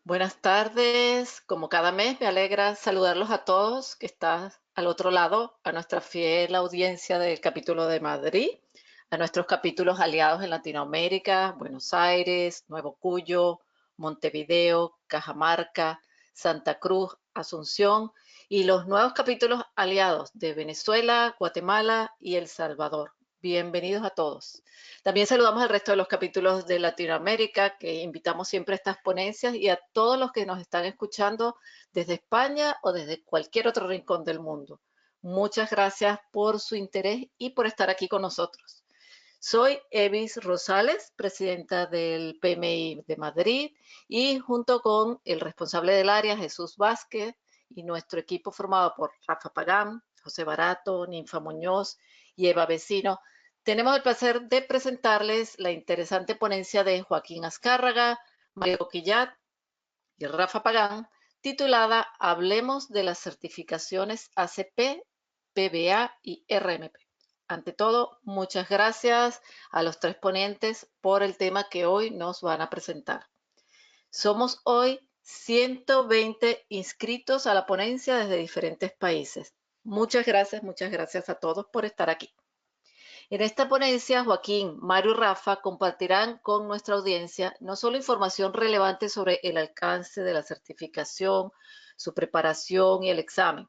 Buenas tardes. Como cada mes, me alegra saludarlos a todos que están al otro lado, a nuestra fiel audiencia del capítulo de Madrid, a nuestros capítulos aliados en Latinoamérica, Buenos Aires, Nuevo Cuyo, Montevideo, Cajamarca, Santa Cruz, Asunción y los nuevos capítulos aliados de Venezuela, Guatemala y El Salvador. Bienvenidos a todos. También saludamos al resto de los capítulos de Latinoamérica, que invitamos siempre a estas ponencias, y a todos los que nos están escuchando desde España o desde cualquier otro rincón del mundo. Muchas gracias por su interés y por estar aquí con nosotros. Soy Evis Rosales, presidenta del PMI de Madrid, y junto con el responsable del área, Jesús Vázquez, y nuestro equipo formado por Rafa Pagán, José Barato, Ninfa Muñoz y Eva Vecino, tenemos el placer de presentarles la interesante ponencia de Joaquín Azcárraga, Mario Quillat y Rafa Pagán, titulada Hablemos de las certificaciones ACP, PBA y RMP. Ante todo, muchas gracias a los tres ponentes por el tema que hoy nos van a presentar. Somos hoy 120 inscritos a la ponencia desde diferentes países. Muchas gracias a todos por estar aquí. En esta ponencia, Joaquín, Mario y Rafa compartirán con nuestra audiencia no solo información relevante sobre el alcance de la certificación, su preparación y el examen.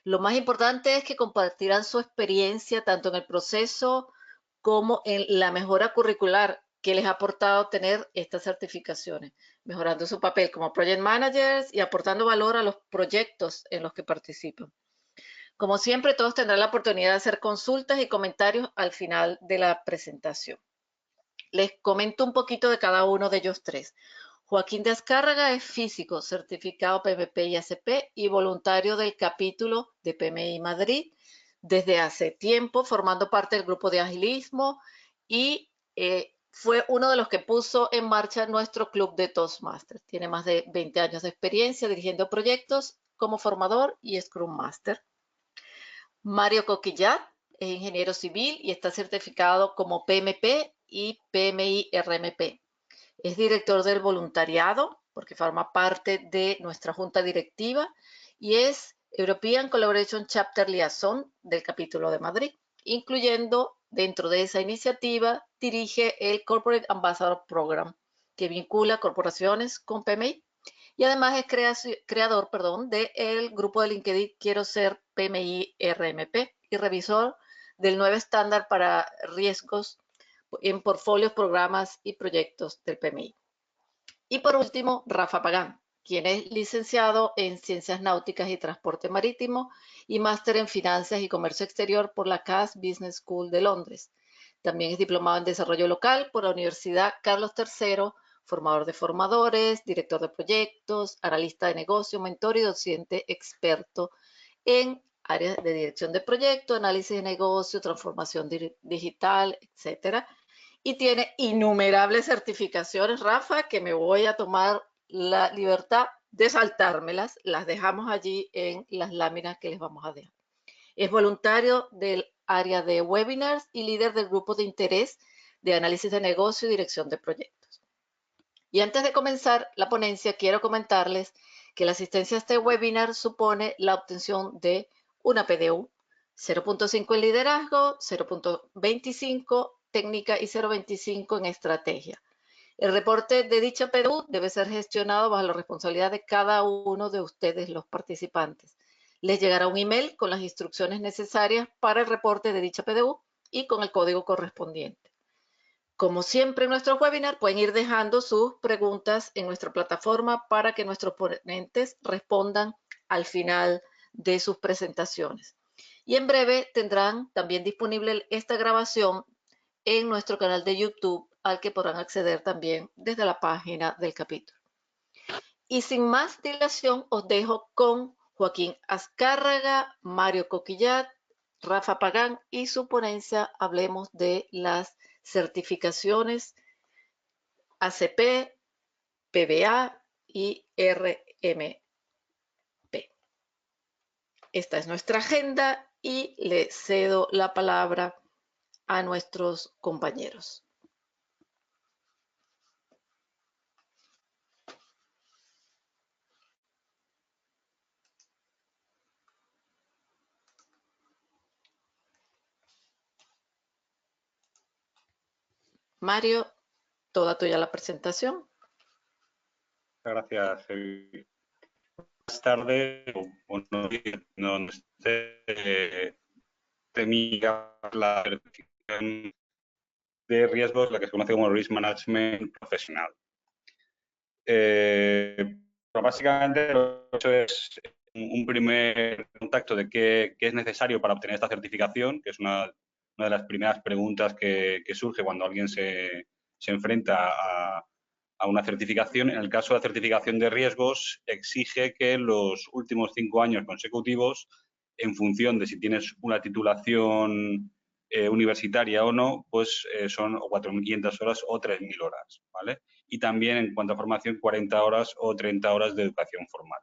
Lo más importante es que compartirán su experiencia tanto en el proceso como en la mejora curricular que les ha aportado tener estas certificaciones, mejorando su papel como project managers y aportando valor a los proyectos en los que participan. Como siempre, todos tendrán la oportunidad de hacer consultas y comentarios al final de la presentación. Les comento un poquito de cada uno de ellos tres. Joaquín de Azcárraga es físico, certificado PMP y ACP y voluntario del capítulo de PMI Madrid desde hace tiempo, formando parte del grupo de agilismo y fue uno de los que puso en marcha nuestro club de Toastmasters. Tiene más de 20 años de experiencia dirigiendo proyectos como formador y Scrum Master. Mario Coquillat es ingeniero civil y está certificado como PMP y PMI-RMP. Es director del voluntariado, porque forma parte de nuestra junta directiva, y es European Collaboration Chapter Liaison del capítulo de Madrid, incluyendo dentro de esa iniciativa, dirige el Corporate Ambassador Program, que vincula corporaciones con PMI, y además es creador del grupo de LinkedIn Quiero Ser PMI RMP y revisor del nuevo estándar para riesgos en portfolios, programas y proyectos del PMI. Y por último, Rafa Pagán, quien es licenciado en Ciencias Náuticas y Transporte Marítimo y máster en Finanzas y Comercio Exterior por la Cass Business School de Londres. También es diplomado en Desarrollo Local por la Universidad Carlos III, formador de formadores, director de proyectos, analista de negocio, mentor y docente experto en áreas de dirección de proyectos, análisis de negocio, transformación digital, etcétera. Y tiene innumerables certificaciones, Rafa, que me voy a tomar la libertad de saltármelas. Las dejamos allí en las láminas que les vamos a dejar. Es voluntario del área de webinars y líder del grupo de interés de análisis de negocio y dirección de proyectos. Y antes de comenzar la ponencia, quiero comentarles que la asistencia a este webinar supone la obtención de una PDU, 0.5 en liderazgo, 0.25 técnica y 0.25 en estrategia. El reporte de dicha PDU debe ser gestionado bajo la responsabilidad de cada uno de ustedes, los participantes. Les llegará un email con las instrucciones necesarias para el reporte de dicha PDU y con el código correspondiente. Como siempre en nuestros webinars, pueden ir dejando sus preguntas en nuestra plataforma para que nuestros ponentes respondan al final de sus presentaciones. Y en breve tendrán también disponible esta grabación en nuestro canal de YouTube, al que podrán acceder también desde la página del capítulo. Y sin más dilación, os dejo con Joaquín Azcárraga, Mario Coquillat, Rafa Pagán y su ponencia. Hablemos de las certificaciones ACP, PBA y RMP. Esta es nuestra agenda y le cedo la palabra a nuestros compañeros. Mario, toda tuya la presentación. Gracias. Buenas tardes o buenos días, donde esté termina la certificación de riesgos, la que se conoce como Risk Management Profesional. Básicamente, lo que he hecho es un primer contacto de qué es necesario para obtener esta certificación, que es una de las primeras preguntas que surge cuando alguien se enfrenta a una certificación. En el caso de la certificación de riesgos, exige que los últimos 5 años consecutivos, en función de si tienes una titulación universitaria o no, pues son 4.500 horas o 3.000 horas, ¿vale? Y también, en cuanto a formación, 40 horas o 30 horas de educación formal.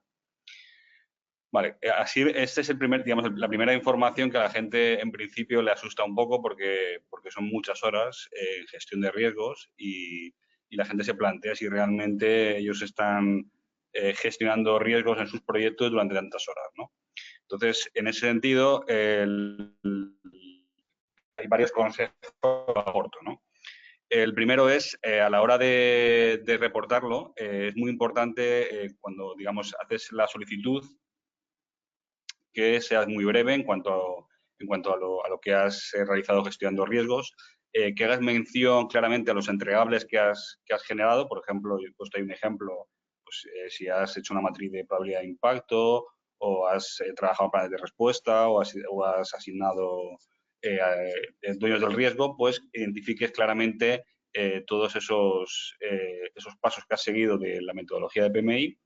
Vale, así este es el primer, digamos, la primera información que a la gente en principio le asusta un poco porque son muchas horas en gestión de riesgos y la gente se plantea si realmente ellos están gestionando riesgos en sus proyectos durante tantas horas, ¿no? Entonces, en ese sentido, hay varios consejos que aporto, ¿no? El primero es, a la hora de reportarlo, es muy importante cuando, digamos, haces la solicitud, que seas muy breve en cuanto a lo que has realizado gestionando riesgos, que hagas mención claramente a los entregables que has generado. Por ejemplo, yo he puesto ahí un ejemplo, pues, si has hecho una matriz de probabilidad de impacto o has trabajado planes de respuesta o has asignado dueños del riesgo, pues identifiques claramente todos esos pasos que has seguido de la metodología de PMI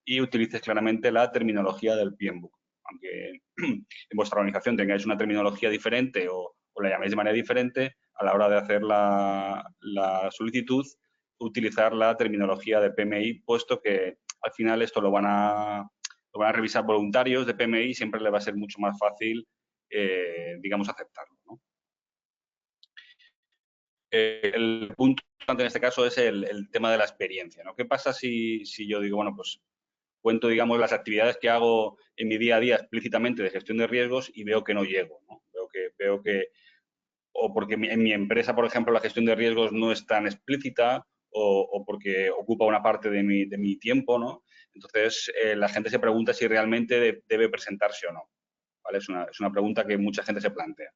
y utilices claramente la terminología del PMBOK. Aunque en vuestra organización tengáis una terminología diferente o la llaméis de manera diferente, a la hora de hacer la solicitud, utilizar la terminología de PMI, puesto que al final esto lo van a revisar voluntarios de PMI y siempre le va a ser mucho más fácil, digamos, aceptarlo, ¿no? El punto importante en este caso es el tema de la experiencia, ¿no? ¿Qué pasa si yo digo, bueno, pues cuento, digamos, las actividades que hago en mi día a día explícitamente de gestión de riesgos y veo que no llego, ¿no? Veo que o porque en mi empresa, por ejemplo, la gestión de riesgos no es tan explícita o porque ocupa una parte de mi tiempo, ¿no? Entonces, la gente se pregunta si realmente debe presentarse o no, ¿vale? Es una pregunta que mucha gente se plantea.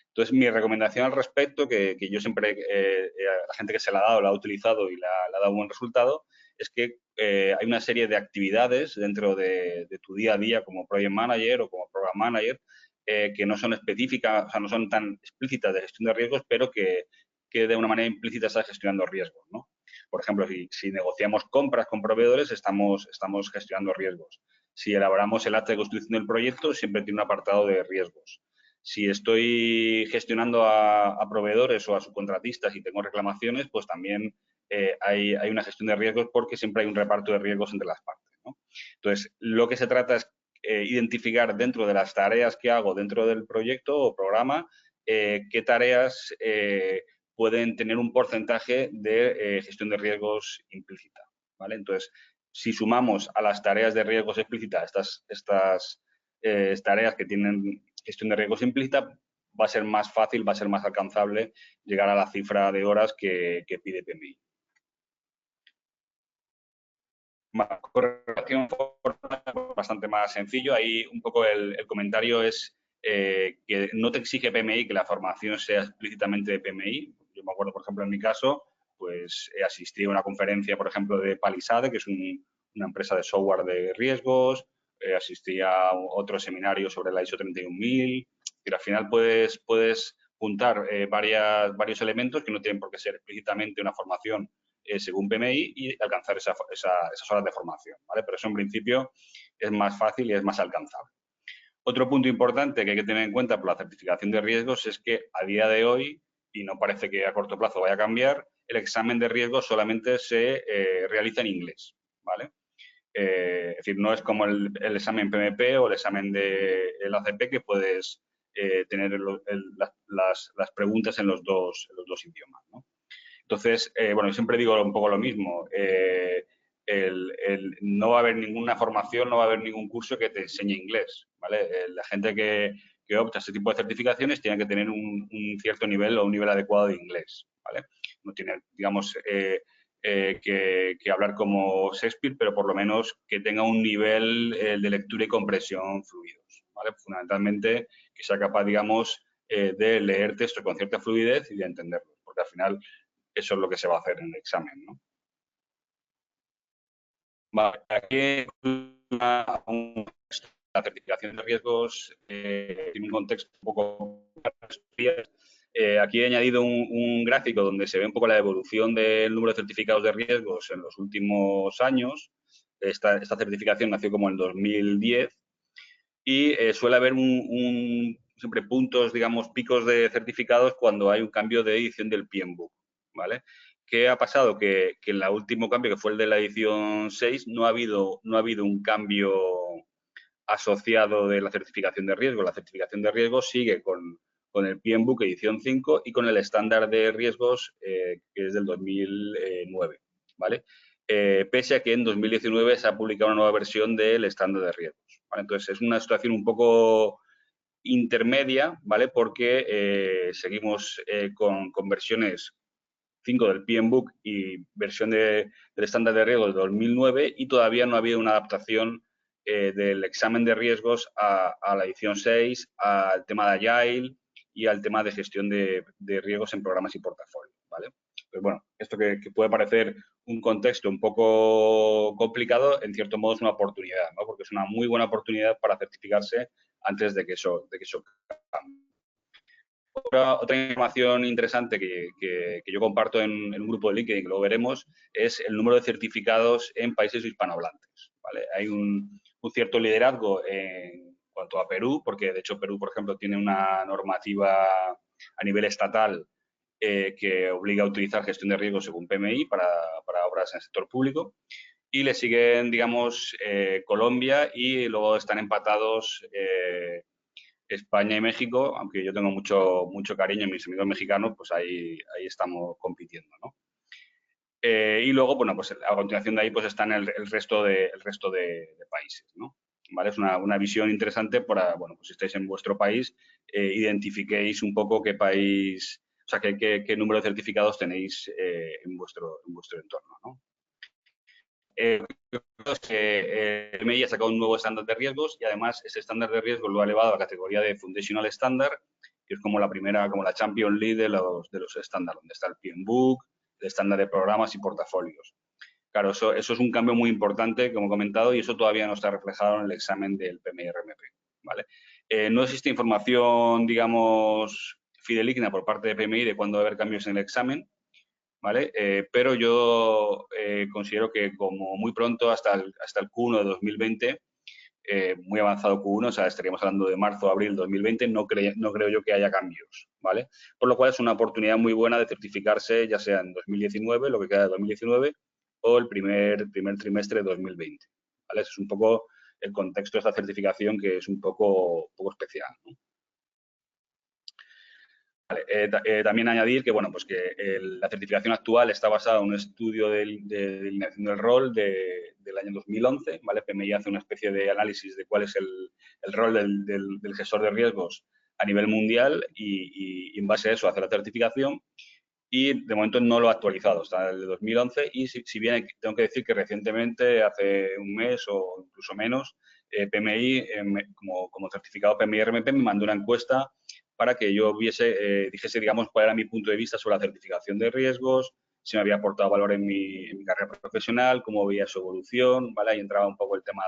Entonces, mi recomendación al respecto, que yo siempre, a la gente que se la ha dado, la ha utilizado y le ha dado buen resultado, es que hay una serie de actividades dentro de tu día a día como Project Manager o como Program Manager que no son específicas, o sea, no son tan explícitas de gestión de riesgos, pero que de una manera implícita estás gestionando riesgos, ¿no? Por ejemplo, si negociamos compras con proveedores, estamos gestionando riesgos. Si elaboramos el acta de constitución del proyecto, siempre tiene un apartado de riesgos. Si estoy gestionando a proveedores o a subcontratistas y tengo reclamaciones, pues también hay una gestión de riesgos porque siempre hay un reparto de riesgos entre las partes, ¿no? Entonces, lo que se trata es identificar dentro de las tareas que hago dentro del proyecto o programa, qué tareas pueden tener un porcentaje de gestión de riesgos implícita, ¿vale? Entonces, si sumamos a las tareas de riesgos explícitas estas tareas que tienen gestión de riesgos implícita, va a ser más fácil, va a ser más alcanzable llegar a la cifra de horas que pide PMI. Correlación bastante más sencillo. Ahí un poco el comentario es que no te exige PMI que la formación sea explícitamente de PMI. Yo me acuerdo, por ejemplo, en mi caso, pues asistí a una conferencia, por ejemplo, de Palisade, que es una empresa de software de riesgos, asistí a otro seminario sobre la ISO 31000, y al final puedes juntar varios elementos que no tienen por qué ser explícitamente una formación según PMI y alcanzar esas horas de formación, ¿vale? Pero eso en principio es más fácil y es más alcanzable. Otro punto importante que hay que tener en cuenta por la certificación de riesgos es que a día de hoy, y no parece que a corto plazo vaya a cambiar, el examen de riesgos solamente se realiza en inglés, ¿vale? Es decir, no es como el examen PMP o el examen del ACP que puedes tener las preguntas en los dos idiomas, ¿no? Entonces, bueno, yo siempre digo un poco lo mismo. No va a haber ninguna formación, no va a haber ningún curso que te enseñe inglés, ¿vale? La gente que opta a este tipo de certificaciones tiene que tener un cierto nivel o un nivel adecuado de inglés, ¿vale? no tiene, digamos, que hablar como Shakespeare, pero por lo menos que tenga un nivel de lectura y comprensión fluidos, ¿vale? Fundamentalmente que sea capaz, digamos, de leer texto con cierta fluidez y de entenderlo, porque al final eso es lo que se va a hacer en el examen, ¿no? Vale, aquí la certificación de riesgos tiene un contexto un poco... aquí he añadido un gráfico donde se ve un poco la evolución del número de certificados de riesgos en los últimos años. Esta certificación nació como en 2010 y suele haber siempre puntos, digamos, picos de certificados cuando hay un cambio de edición del PMBOK, ¿vale? ¿Qué ha pasado? Que en el último cambio, que fue el de la edición 6, no ha habido un cambio asociado de la certificación de riesgo. La certificación de riesgo sigue con el PMBOK edición 5 y con el estándar de riesgos que es del 2009, ¿vale? Pese a que en 2019 se ha publicado una nueva versión del estándar de riesgos, ¿vale? Entonces, es una situación un poco intermedia, ¿vale? Porque seguimos con versiones 5 del PMBOK y versión del estándar de riesgo del 2009 y todavía no ha habido una adaptación del examen de riesgos a la edición 6, al tema de Agile y al tema de gestión de riesgos en programas y portafolios, ¿vale? Pues bueno, esto que puede parecer un contexto un poco complicado, en cierto modo es una oportunidad, ¿no? Porque es una muy buena oportunidad para certificarse antes de que eso cambie. Otra información interesante que yo comparto en un grupo de LinkedIn, que luego veremos, es el número de certificados en países hispanohablantes, ¿vale? Hay un cierto liderazgo en cuanto a Perú, porque de hecho Perú, por ejemplo, tiene una normativa a nivel estatal que obliga a utilizar gestión de riesgos según PMI para obras en el sector público. Y le siguen, digamos, Colombia y luego están empatados España y México, aunque yo tengo mucho cariño en mis amigos mexicanos, pues ahí estamos compitiendo, ¿no? Y luego, bueno, pues a continuación de ahí pues están el resto de países, ¿no? ¿Vale? Es una visión interesante para, bueno, pues si estáis en vuestro país, identifiquéis un poco qué país, o sea, qué número de certificados tenéis en vuestro entorno, ¿no? El MI ha sacado un nuevo estándar de riesgos y además ese estándar de riesgos lo ha elevado a la categoría de Foundational Standard, que es como la primera, como la Champion League de los estándares, donde está el PMBOK, el estándar de programas y portafolios. Claro, eso es un cambio muy importante, como he comentado, y eso todavía no está reflejado en el examen del PMI-RMP, ¿vale? No existe información, digamos, fidedigna por parte de PMI de cuándo va a haber cambios en el examen, ¿vale? Pero yo considero que como muy pronto, hasta el Q1 de 2020, muy avanzado Q1, o sea, estaríamos hablando de marzo, abril 2020, no creo yo que haya cambios, ¿vale? Por lo cual es una oportunidad muy buena de certificarse, ya sea en 2019, lo que queda de 2019, o el primer trimestre de 2020, ¿vale? Ese es un poco el contexto de esta certificación, que es un poco especial, ¿no? También añadir que, bueno, pues que la certificación actual está basada en un estudio de alineación del rol del año 2011, ¿vale? PMI hace una especie de análisis de cuál es el rol del gestor de riesgos a nivel mundial y en base a eso hace la certificación y de momento no lo ha actualizado, está el de 2011 y si bien tengo que decir que recientemente, hace un mes o incluso menos, PMI, como certificado PMI-RMP, me mandó una encuesta para que yo dijese, digamos, cuál era mi punto de vista sobre la certificación de riesgos, si me había aportado valor en mi carrera profesional, cómo veía su evolución, ¿vale? Ahí entraba un poco el tema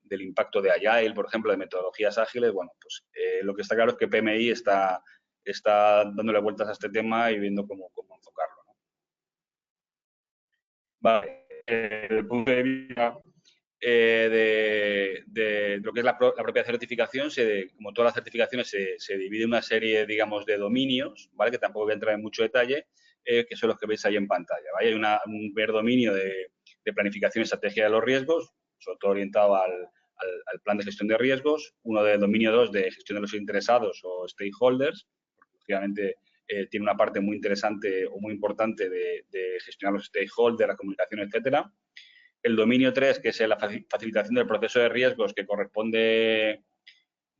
del impacto de Agile, por ejemplo, de metodologías ágiles. Bueno, pues lo que está claro es que PMI está dándole vueltas a este tema y viendo cómo enfocarlo, ¿no? Vale, desde el punto de vista de lo que es la propia certificación, como todas las certificaciones, se divide en una serie, digamos, de dominios, ¿vale? Que tampoco voy a entrar en mucho detalle, que son los que veis ahí en pantalla, ¿vale? Hay un primer dominio de planificación y estrategia de los riesgos, sobre todo orientado al plan de gestión de riesgos, uno de dominio 2 de gestión de los interesados o stakeholders, porque obviamente tiene una parte muy interesante o muy importante de gestionar los stakeholders, la comunicación, etcétera. El dominio 3, que es la facilitación del proceso de riesgos, que corresponde,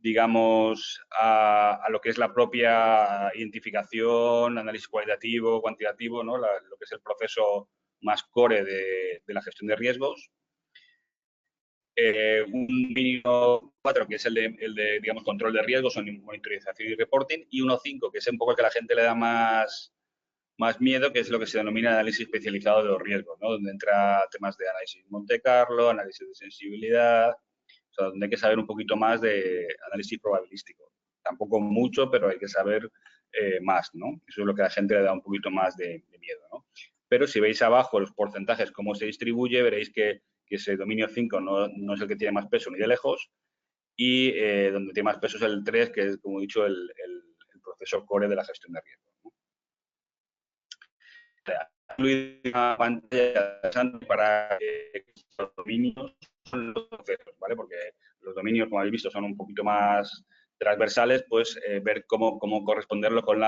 digamos, a lo que es la propia identificación, análisis cualitativo, cuantitativo, ¿no? Lo que es el proceso más core de la gestión de riesgos. Un dominio 4, que es el de, digamos, control de riesgos, monitorización y reporting, y 1.5, que es un poco el que a la gente le da más miedo, que es lo que se denomina análisis especializado de los riesgos, ¿no? Donde entra temas de análisis Monte Carlo, análisis de sensibilidad, o sea, donde hay que saber un poquito más de análisis probabilístico. Tampoco mucho, pero hay que saber más, ¿no? Eso es lo que a la gente le da un poquito más de miedo, ¿no? Pero si veis abajo los porcentajes, cómo se distribuye, veréis que ese dominio 5 no es el que tiene más peso ni de lejos, y donde tiene más peso es el 3, que es, como he dicho, el proceso core de la gestión de riesgos, ¿no? Una pantalla para los dominios son los procesos, ¿vale? Porque los dominios, como habéis visto, son un poquito más transversales, pues ver cómo corresponderlo con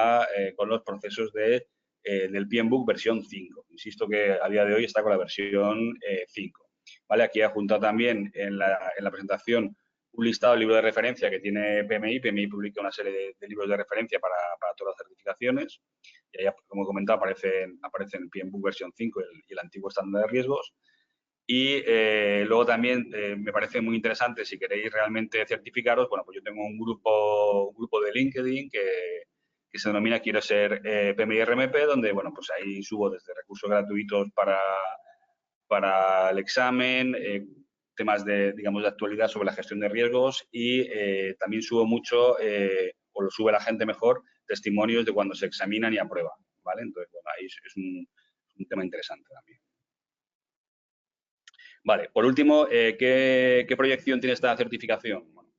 los procesos del PMBOK versión 5. Insisto que a día de hoy está con la versión 5. ¿Vale? Aquí he juntado también en la presentación un listado de libros de referencia que tiene PMI. PMI publica una serie de libros de referencia para todas las certificaciones. Y ahí, como he comentado, aparece el PMBOK versión 5 y el antiguo estándar de riesgos. Y luego también me parece muy interesante, si queréis realmente certificaros, bueno, pues yo tengo un grupo de LinkedIn que se denomina Quiero ser PMI RMP, donde, bueno, pues ahí subo desde recursos gratuitos para el examen, temas digamos, de actualidad sobre la gestión de riesgos, y también subo mucho, o lo sube la gente mejor, testimonios de cuando se examinan y aprueban, ¿vale? Entonces, bueno, ahí es un tema interesante también. Vale, por último, ¿qué proyección tiene esta certificación? Bueno,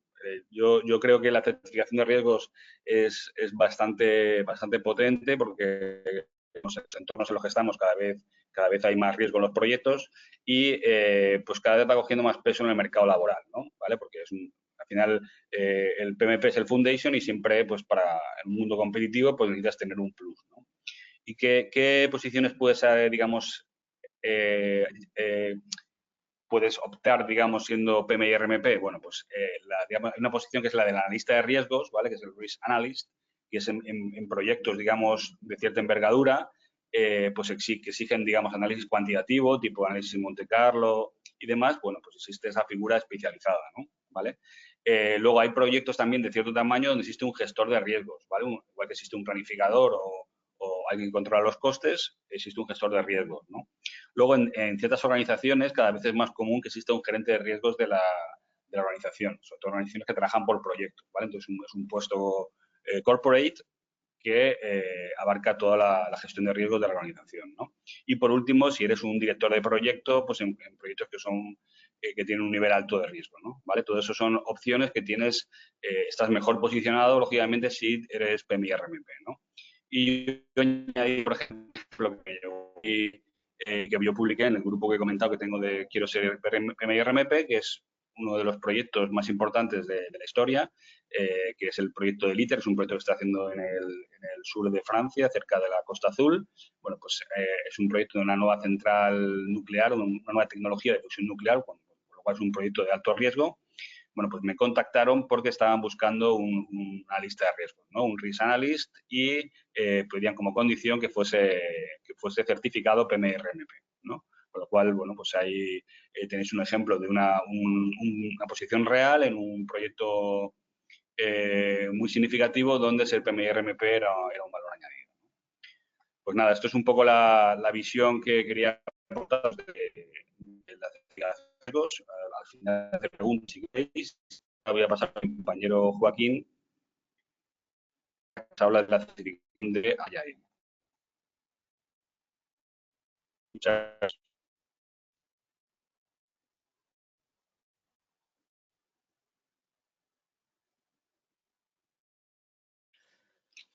yo creo que la certificación de riesgos es bastante potente, porque en los entornos en los que estamos cada vez hay más riesgo en los proyectos, y pues cada vez va cogiendo más peso en el mercado laboral, ¿no? ¿Vale? Porque al final el PMP es el foundation, y siempre, pues para el mundo competitivo, pues necesitas tener un plus, ¿no? ¿Y qué posiciones puedes, digamos, puedes optar, digamos, siendo PMI RMP? Bueno, pues digamos, hay una posición que es la del analista de riesgos, ¿vale? Que es el Risk Analyst, que es en proyectos, digamos, de cierta envergadura, pues que exigen, digamos, análisis cuantitativo, tipo análisis Monte Carlo y demás. Bueno, pues existe esa figura especializada, ¿no? ¿Vale? Luego hay proyectos también de cierto tamaño donde existe un gestor de riesgos, ¿vale? Igual que existe un planificador o alguien que controla los costes, existe un gestor de riesgos, ¿no? Luego, en ciertas organizaciones, cada vez es más común que exista un gerente de riesgos de la organización, sobre todo organizaciones que trabajan por proyectos, ¿vale? Entonces, es un puesto corporate que abarca toda la gestión de riesgos de la organización, ¿no? Y por último, si eres un director de proyecto, pues en proyectos que tienen un nivel alto de riesgo, ¿no? ¿Vale? Todo eso son opciones que tienes, estás mejor posicionado, lógicamente, si eres PMI RMP, ¿no? Y yo añadí, por ejemplo, que yo publiqué en el grupo que he comentado que tengo de Quiero ser PMI RMP, que es uno de los proyectos más importantes de la historia, que es el proyecto de ITER, es un proyecto que está haciendo en el sur de Francia, cerca de la Costa Azul. Bueno, pues es un proyecto de una nueva central nuclear, una nueva tecnología de fusión nuclear, por lo cual es un proyecto de alto riesgo. Bueno, pues me contactaron porque estaban buscando una lista de riesgos, ¿no? Un risk analyst, y pedían como condición que fuese certificado PMI-RMP, ¿no? Con lo cual, bueno, pues ahí tenéis un ejemplo de una posición real en un proyecto muy significativo donde ser PMI-RMP era un valor añadido. Pues nada, esto es un poco la visión que quería aportaros de la certificación. Al final de preguntas, si queréis, voy a pasar a mi compañero Joaquín, que habla de la certificación de Agile. Muchas gracias.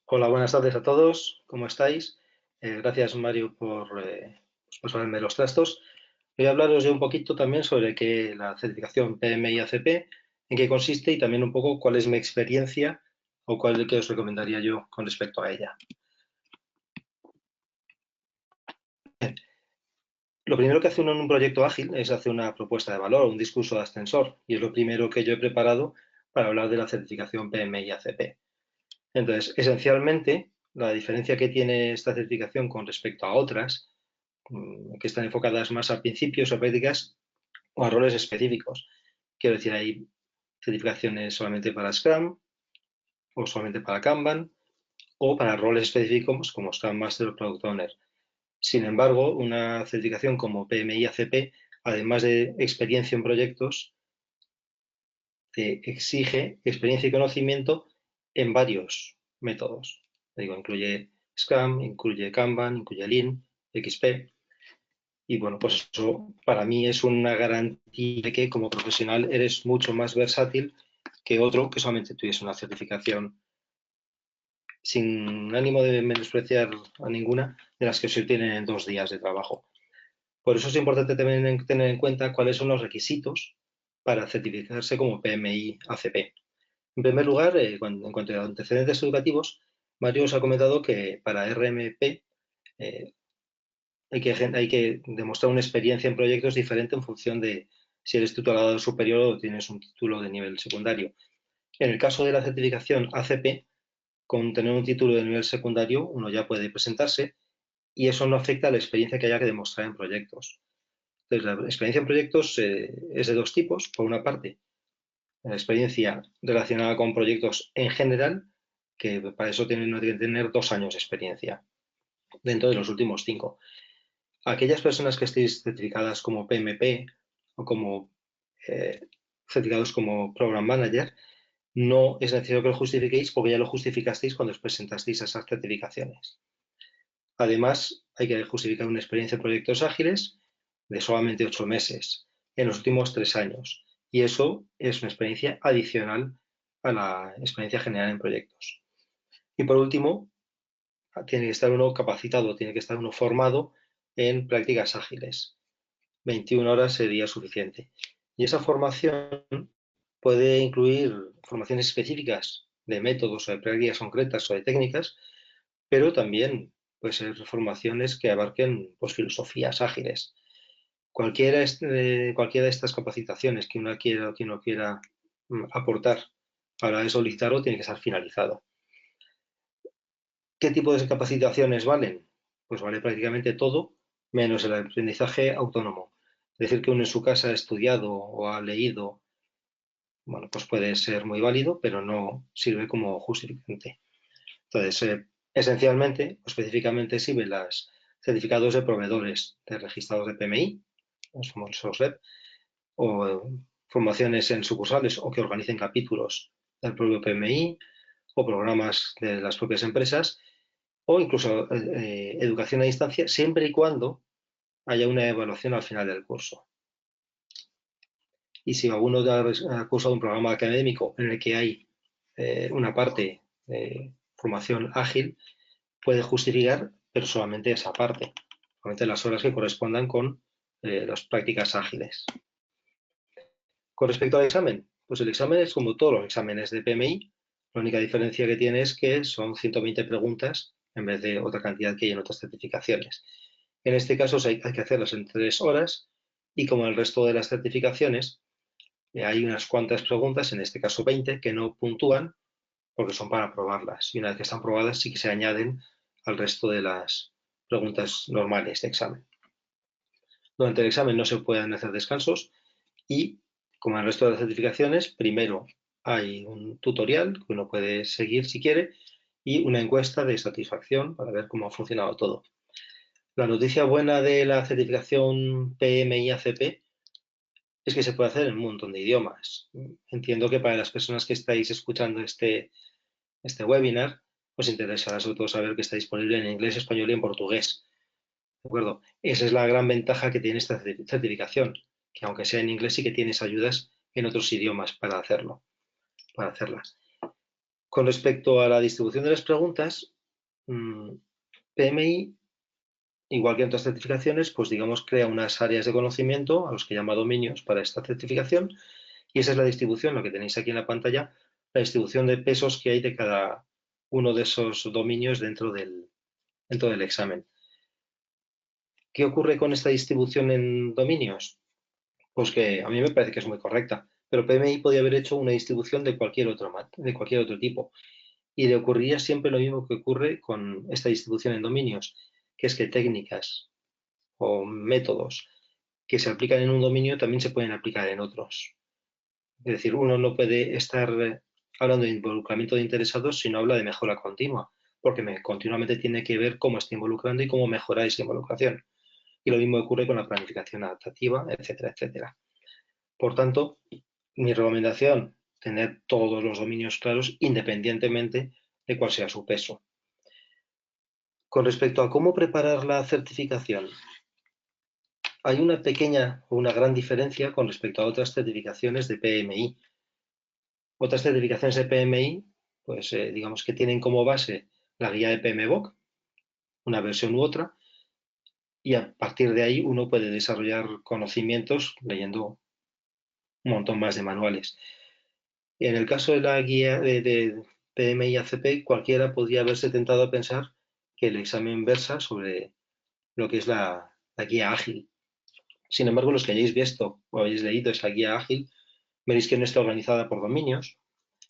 Hola, buenas tardes a todos. ¿Cómo estáis? Gracias, Mario, por pasarme los trastos. Voy a hablaros yo un poquito también sobre la certificación PMI-ACP, en qué consiste, y también un poco cuál es mi experiencia o cuál que os recomendaría yo con respecto a ella. Bien. Lo primero que hace uno en un proyecto ágil es hacer una propuesta de valor, un discurso de ascensor, y es lo primero que yo he preparado para hablar de la certificación PMI-ACP. Entonces, esencialmente, la diferencia que tiene esta certificación con respecto a otras, que están enfocadas más a principios o prácticas o a roles específicos. Quiero decir, hay certificaciones solamente para Scrum o solamente para Kanban o para roles específicos como Scrum Master o Product Owner. Sin embargo, una certificación como PMI-ACP, además de experiencia en proyectos, te exige experiencia y conocimiento en varios métodos. Digo, incluye Scrum, incluye Kanban, incluye Lean, XP. Y bueno, pues eso para mí es una garantía de que como profesional eres mucho más versátil que otro que solamente tuviese una certificación, sin ánimo de menospreciar a ninguna, de las que se obtienen en 2 días de trabajo. Por eso es importante también tener en cuenta cuáles son los requisitos para certificarse como PMI-ACP. En primer lugar, en cuanto a antecedentes educativos, Mario os ha comentado que para RMP hay que demostrar una experiencia en proyectos diferente en función de si eres titulado superior o tienes un título de nivel secundario. En el caso de la certificación ACP, con tener un título de nivel secundario, uno ya puede presentarse y eso no afecta a la experiencia que haya que demostrar en proyectos. Entonces, la experiencia en proyectos es de dos tipos. Por una parte, la experiencia relacionada con proyectos en general, que para eso uno tiene que tener 2 años de experiencia dentro de los últimos 5. Aquellas personas que estéis certificadas como PMP o como certificados como Program Manager, no es necesario que lo justifiquéis porque ya lo justificasteis cuando os presentasteis a esas certificaciones. Además, hay que justificar una experiencia en proyectos ágiles de solamente 8 meses en los últimos 3 años. Y eso es una experiencia adicional a la experiencia general en proyectos. Y por último, tiene que estar uno capacitado, tiene que estar uno formado en prácticas ágiles. 21 horas sería suficiente. Y esa formación puede incluir formaciones específicas de métodos o de prácticas concretas o de técnicas, pero también puede ser formaciones que abarquen pues, filosofías ágiles. Cualquiera de estas capacitaciones que uno quiera o que uno quiera aportar para solicitarlo tiene que estar finalizado. ¿Qué tipo de capacitaciones valen? Pues vale prácticamente todo, menos el aprendizaje autónomo. Es decir, que uno en su casa ha estudiado o ha leído, bueno, pues puede ser muy válido, pero no sirve como justificante. Entonces, esencialmente o específicamente sirven los certificados de proveedores de registrados de PMI, los famosos REP, o formaciones en sucursales o que organicen capítulos del propio PMI o programas de las propias empresas o incluso educación a distancia, siempre y cuando haya una evaluación al final del curso. Y si alguno ha cursado un programa académico en el que hay una parte de formación ágil, puede justificar, pero solamente esa parte, solamente las horas que correspondan con las prácticas ágiles. Con respecto al examen, pues el examen es como todos los exámenes de PMI, la única diferencia que tiene es que son 120 preguntas en vez de otra cantidad que hay en otras certificaciones. En este caso hay que hacerlas en 3 horas y como el resto de las certificaciones, hay unas cuantas preguntas, en este caso 20, que no puntúan porque son para probarlas. Y una vez que están probadas sí que se añaden al resto de las preguntas normales de examen. Durante el examen no se pueden hacer descansos y, como en el resto de las certificaciones, primero hay un tutorial que uno puede seguir si quiere y una encuesta de satisfacción para ver cómo ha funcionado todo. La noticia buena de la certificación PMI-ACP es que se puede hacer en un montón de idiomas. Entiendo que para las personas que estáis escuchando este webinar, os interesará sobre todo saber que está disponible en inglés, español y en portugués. ¿De acuerdo? Esa es la gran ventaja que tiene esta certificación, que aunque sea en inglés sí que tienes ayudas en otros idiomas para hacerlo, para hacerlas. Con respecto a la distribución de las preguntas, PMI, igual que en otras certificaciones, pues digamos crea unas áreas de conocimiento a los que llama dominios para esta certificación y esa es la distribución, lo que tenéis aquí en la pantalla, la distribución de pesos que hay de cada uno de esos dominios dentro del examen. ¿Qué ocurre con esta distribución en dominios? Pues que a mí me parece que es muy correcta, pero PMI podía haber hecho una distribución de cualquier otro tipo. Y le ocurriría siempre lo mismo que ocurre con esta distribución en dominios, que es que técnicas o métodos que se aplican en un dominio también se pueden aplicar en otros. Es decir, uno no puede estar hablando de involucramiento de interesados si no habla de mejora continua, porque continuamente tiene que ver cómo está involucrando y cómo mejorar esa involucración. Y lo mismo ocurre con la planificación adaptativa, etcétera, etcétera. Por tanto, mi recomendación, tener todos los dominios claros independientemente de cuál sea su peso. Con respecto a cómo preparar la certificación, hay una pequeña o una gran diferencia con respecto a otras certificaciones de PMI. Otras certificaciones de PMI, pues digamos que tienen como base la guía de PMBOK, una versión u otra, y a partir de ahí uno puede desarrollar conocimientos leyendo un montón más de manuales. Y en el caso de la guía de PMI ACP, cualquiera podría haberse tentado a pensar que el examen versa sobre lo que es la guía ágil. Sin embargo, los que hayáis visto o habéis leído esa guía ágil, veréis que no está organizada por dominios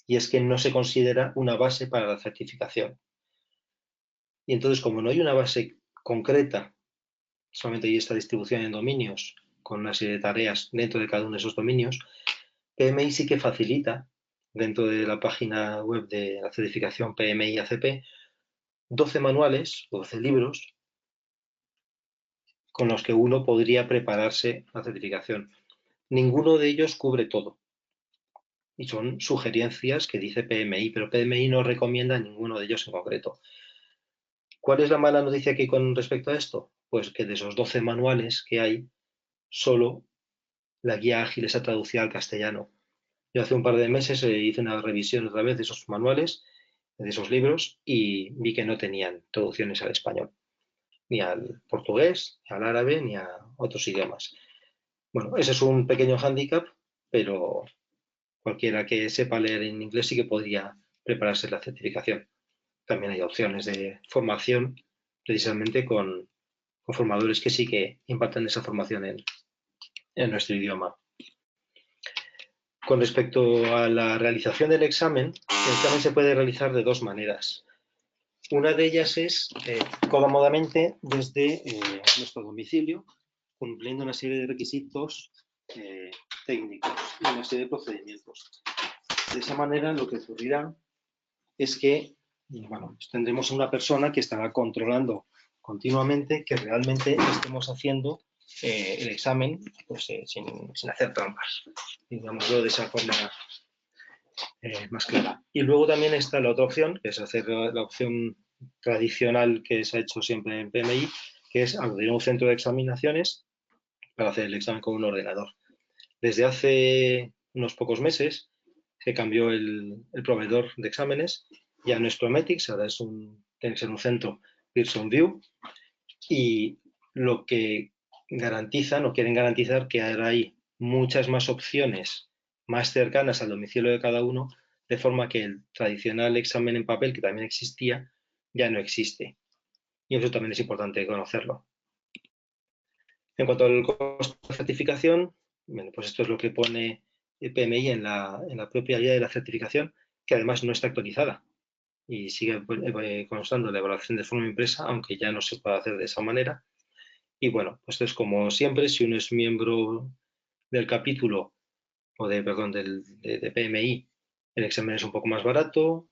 y es que no se considera una base para la certificación. Y entonces, como no hay una base concreta, solamente hay esta distribución en dominios con una serie de tareas dentro de cada uno de esos dominios, PMI sí que facilita, dentro de la página web de la certificación PMI ACP, 12 manuales, 12 libros, con los que uno podría prepararse la certificación. Ninguno de ellos cubre todo. Y son sugerencias que dice PMI, pero PMI no recomienda ninguno de ellos en concreto. ¿Cuál es la mala noticia que hay con respecto a esto? Pues que de esos 12 manuales que hay, solo la guía ágil está traducida al castellano. Yo hace un par de meses hice una revisión otra vez de esos manuales, de esos libros, y vi que no tenían traducciones al español, ni al portugués, ni al árabe, ni a otros idiomas. Bueno, ese es un pequeño hándicap, pero cualquiera que sepa leer en inglés sí que podría prepararse la certificación. También hay opciones de formación precisamente con formadores que sí que imparten esa formación en nuestro idioma. Con respecto a la realización del examen, el examen se puede realizar de dos maneras. Una de ellas es cómodamente desde nuestro domicilio, cumpliendo una serie de requisitos técnicos y una serie de procedimientos. De esa manera lo que ocurrirá es que bueno, pues tendremos una persona que estará controlando continuamente que realmente estemos haciendo el examen pues, sin hacer trampas, digámoslo de esa forma más clara. Y luego también está la otra opción, que es hacer la opción tradicional que se ha hecho siempre en PMI, que es acudir a un centro de examinaciones para hacer el examen con un ordenador. Desde hace unos pocos meses se cambió el proveedor de exámenes, ya no es Prometrics, ahora tiene que ser un centro Pearson VUE, y lo que garantizan o quieren garantizar que ahora hay muchas más opciones más cercanas al domicilio de cada uno, de forma que el tradicional examen en papel, que también existía, ya no existe. Y eso también es importante conocerlo. En cuanto al costo de certificación, bueno, pues esto es lo que pone el PMI en la propia guía de la certificación, que además no está actualizada y sigue constando la evaluación de forma impresa, aunque ya no se puede hacer de esa manera. Y bueno, pues esto es como siempre, si uno es miembro del capítulo o de PMI, el examen es un poco más barato,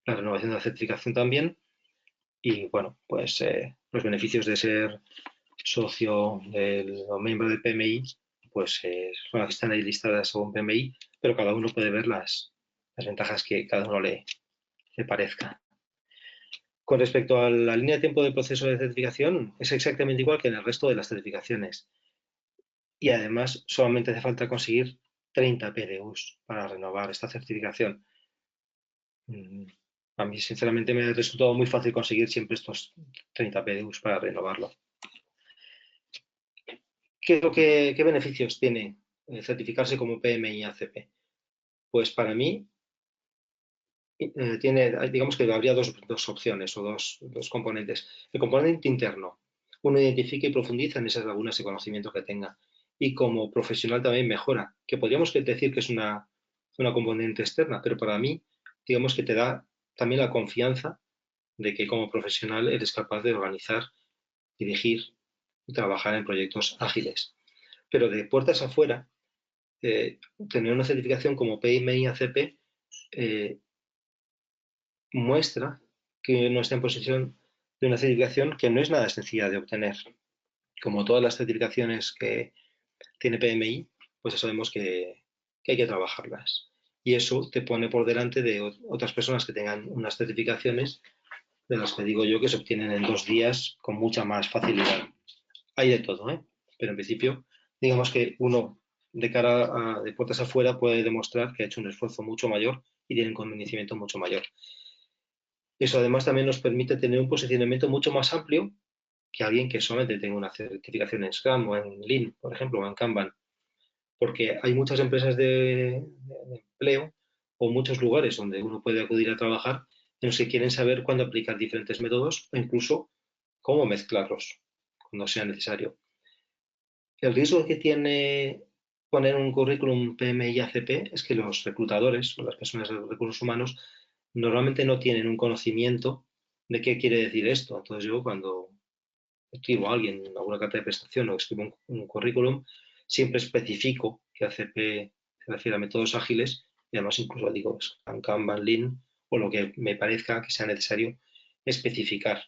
la renovación de la certificación también, y bueno, pues los beneficios de ser socio o miembro del PMI, pues son las que están ahí listadas según PMI, pero cada uno puede ver las ventajas que cada uno le parezca. Con respecto a la línea de tiempo del proceso de certificación, es exactamente igual que en el resto de las certificaciones. Y además solamente hace falta conseguir 30 PDUs para renovar esta certificación. A mí, sinceramente, me ha resultado muy fácil conseguir siempre estos 30 PDUs para renovarlo. ¿Qué beneficios tiene certificarse como PMI ACP? Pues para mí, digamos que habría dos opciones o dos componentes. El componente interno, uno identifica y profundiza en esas lagunas de conocimiento que tenga y como profesional también mejora, que podríamos decir que es una componente externa, pero para mí, digamos que te da también la confianza de que como profesional eres capaz de organizar, dirigir y trabajar en proyectos ágiles. Pero de puertas afuera, tener una certificación como PMI ACP muestra que uno está en posesión de una certificación que no es nada sencilla de obtener. Como todas las certificaciones que tiene PMI, pues ya sabemos que hay que trabajarlas. Y eso te pone por delante de otras personas que tengan unas certificaciones de las que digo yo que se obtienen en 2 días con mucha más facilidad. Hay de todo, ¿eh? Pero en principio, digamos que uno de cara de puertas afuera puede demostrar que ha hecho un esfuerzo mucho mayor y tiene un conocimiento mucho mayor. Eso además también nos permite tener un posicionamiento mucho más amplio que alguien que solamente tenga una certificación en Scrum o en Lean, por ejemplo, o en Kanban. Porque hay muchas empresas de empleo o muchos lugares donde uno puede acudir a trabajar en los que quieren saber cuándo aplicar diferentes métodos o incluso cómo mezclarlos cuando sea necesario. El riesgo que tiene poner un currículum PMI ACP es que los reclutadores o las personas de recursos humanos normalmente no tienen un conocimiento de qué quiere decir esto. Entonces yo cuando escribo a alguien alguna carta de prestación o escribo un currículum, siempre especifico que ACP se refiere a métodos ágiles y además incluso digo Kanban, Lean o lo que me parezca que sea necesario especificar.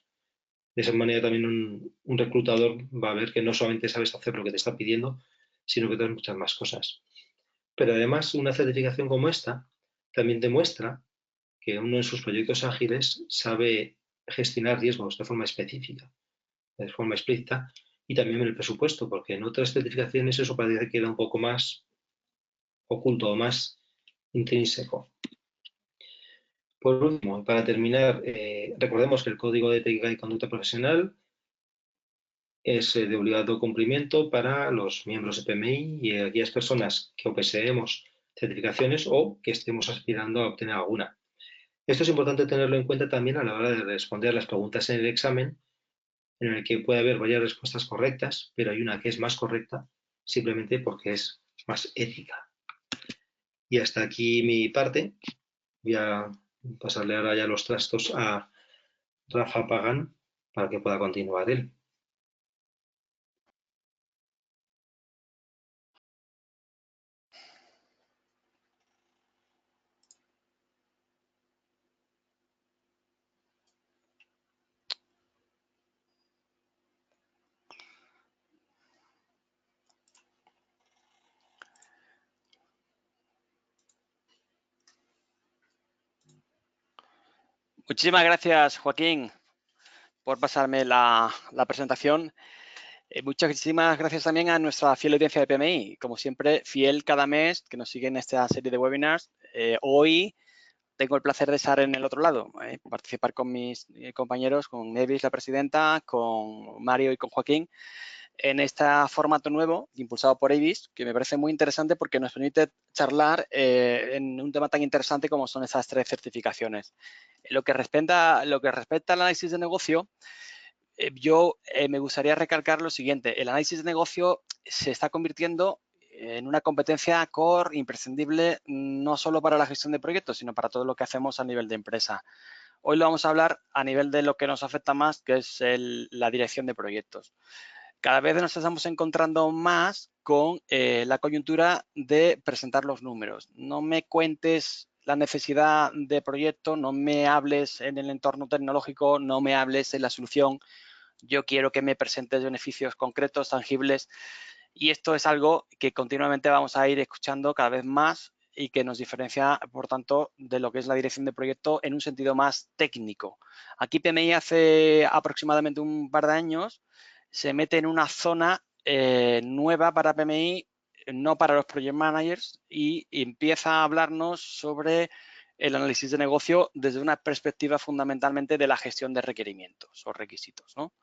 De esa manera también un reclutador va a ver que no solamente sabes hacer lo que te está pidiendo, sino que tienes muchas más cosas. Pero además una certificación como esta también demuestra que uno en sus proyectos ágiles sabe gestionar riesgos de forma específica, de forma explícita, y también en el presupuesto, porque en otras certificaciones eso parece que queda un poco más oculto o más intrínseco. Por último, para terminar, recordemos que el Código de Ética y Conducta Profesional es de obligado cumplimiento para los miembros de PMI y aquellas personas que o poseemos certificaciones o que estemos aspirando a obtener alguna. Esto es importante tenerlo en cuenta también a la hora de responder las preguntas en el examen, en el que puede haber varias respuestas correctas, pero hay una que es más correcta simplemente porque es más ética. Y hasta aquí mi parte. Voy a pasarle ahora ya los trastos a Rafa Pagán para que pueda continuar él. Muchísimas gracias, Joaquín, por pasarme la presentación. Muchísimas gracias también a nuestra fiel audiencia de PMI, como siempre, fiel cada mes que nos sigue en esta serie de webinars. Hoy tengo el placer de estar en el otro lado, participar con mis compañeros, con Nevis, la presidenta, con Mario y con Joaquín, en este formato nuevo impulsado por Avis, que me parece muy interesante porque nos permite charlar en un tema tan interesante como son esas 3 certificaciones. Lo que respecta al análisis de negocio, yo me gustaría recalcar lo siguiente. El análisis de negocio se está convirtiendo en una competencia core imprescindible no solo para la gestión de proyectos, sino para todo lo que hacemos a nivel de empresa. Hoy lo vamos a hablar a nivel de lo que nos afecta más, que es la dirección de proyectos. Cada vez nos estamos encontrando más con la coyuntura de presentar los números. No me cuentes la necesidad de proyecto, no me hables en el entorno tecnológico, no me hables en la solución. Yo quiero que me presentes beneficios concretos, tangibles, y esto es algo que continuamente vamos a ir escuchando cada vez más y que nos diferencia, por tanto, de lo que es la dirección de proyecto en un sentido más técnico. Aquí PMI hace aproximadamente un par de años se mete en una zona nueva para PMI, no para los project managers, y empieza a hablarnos sobre el análisis de negocio desde una perspectiva fundamentalmente de la gestión de requerimientos o requisitos, ¿no?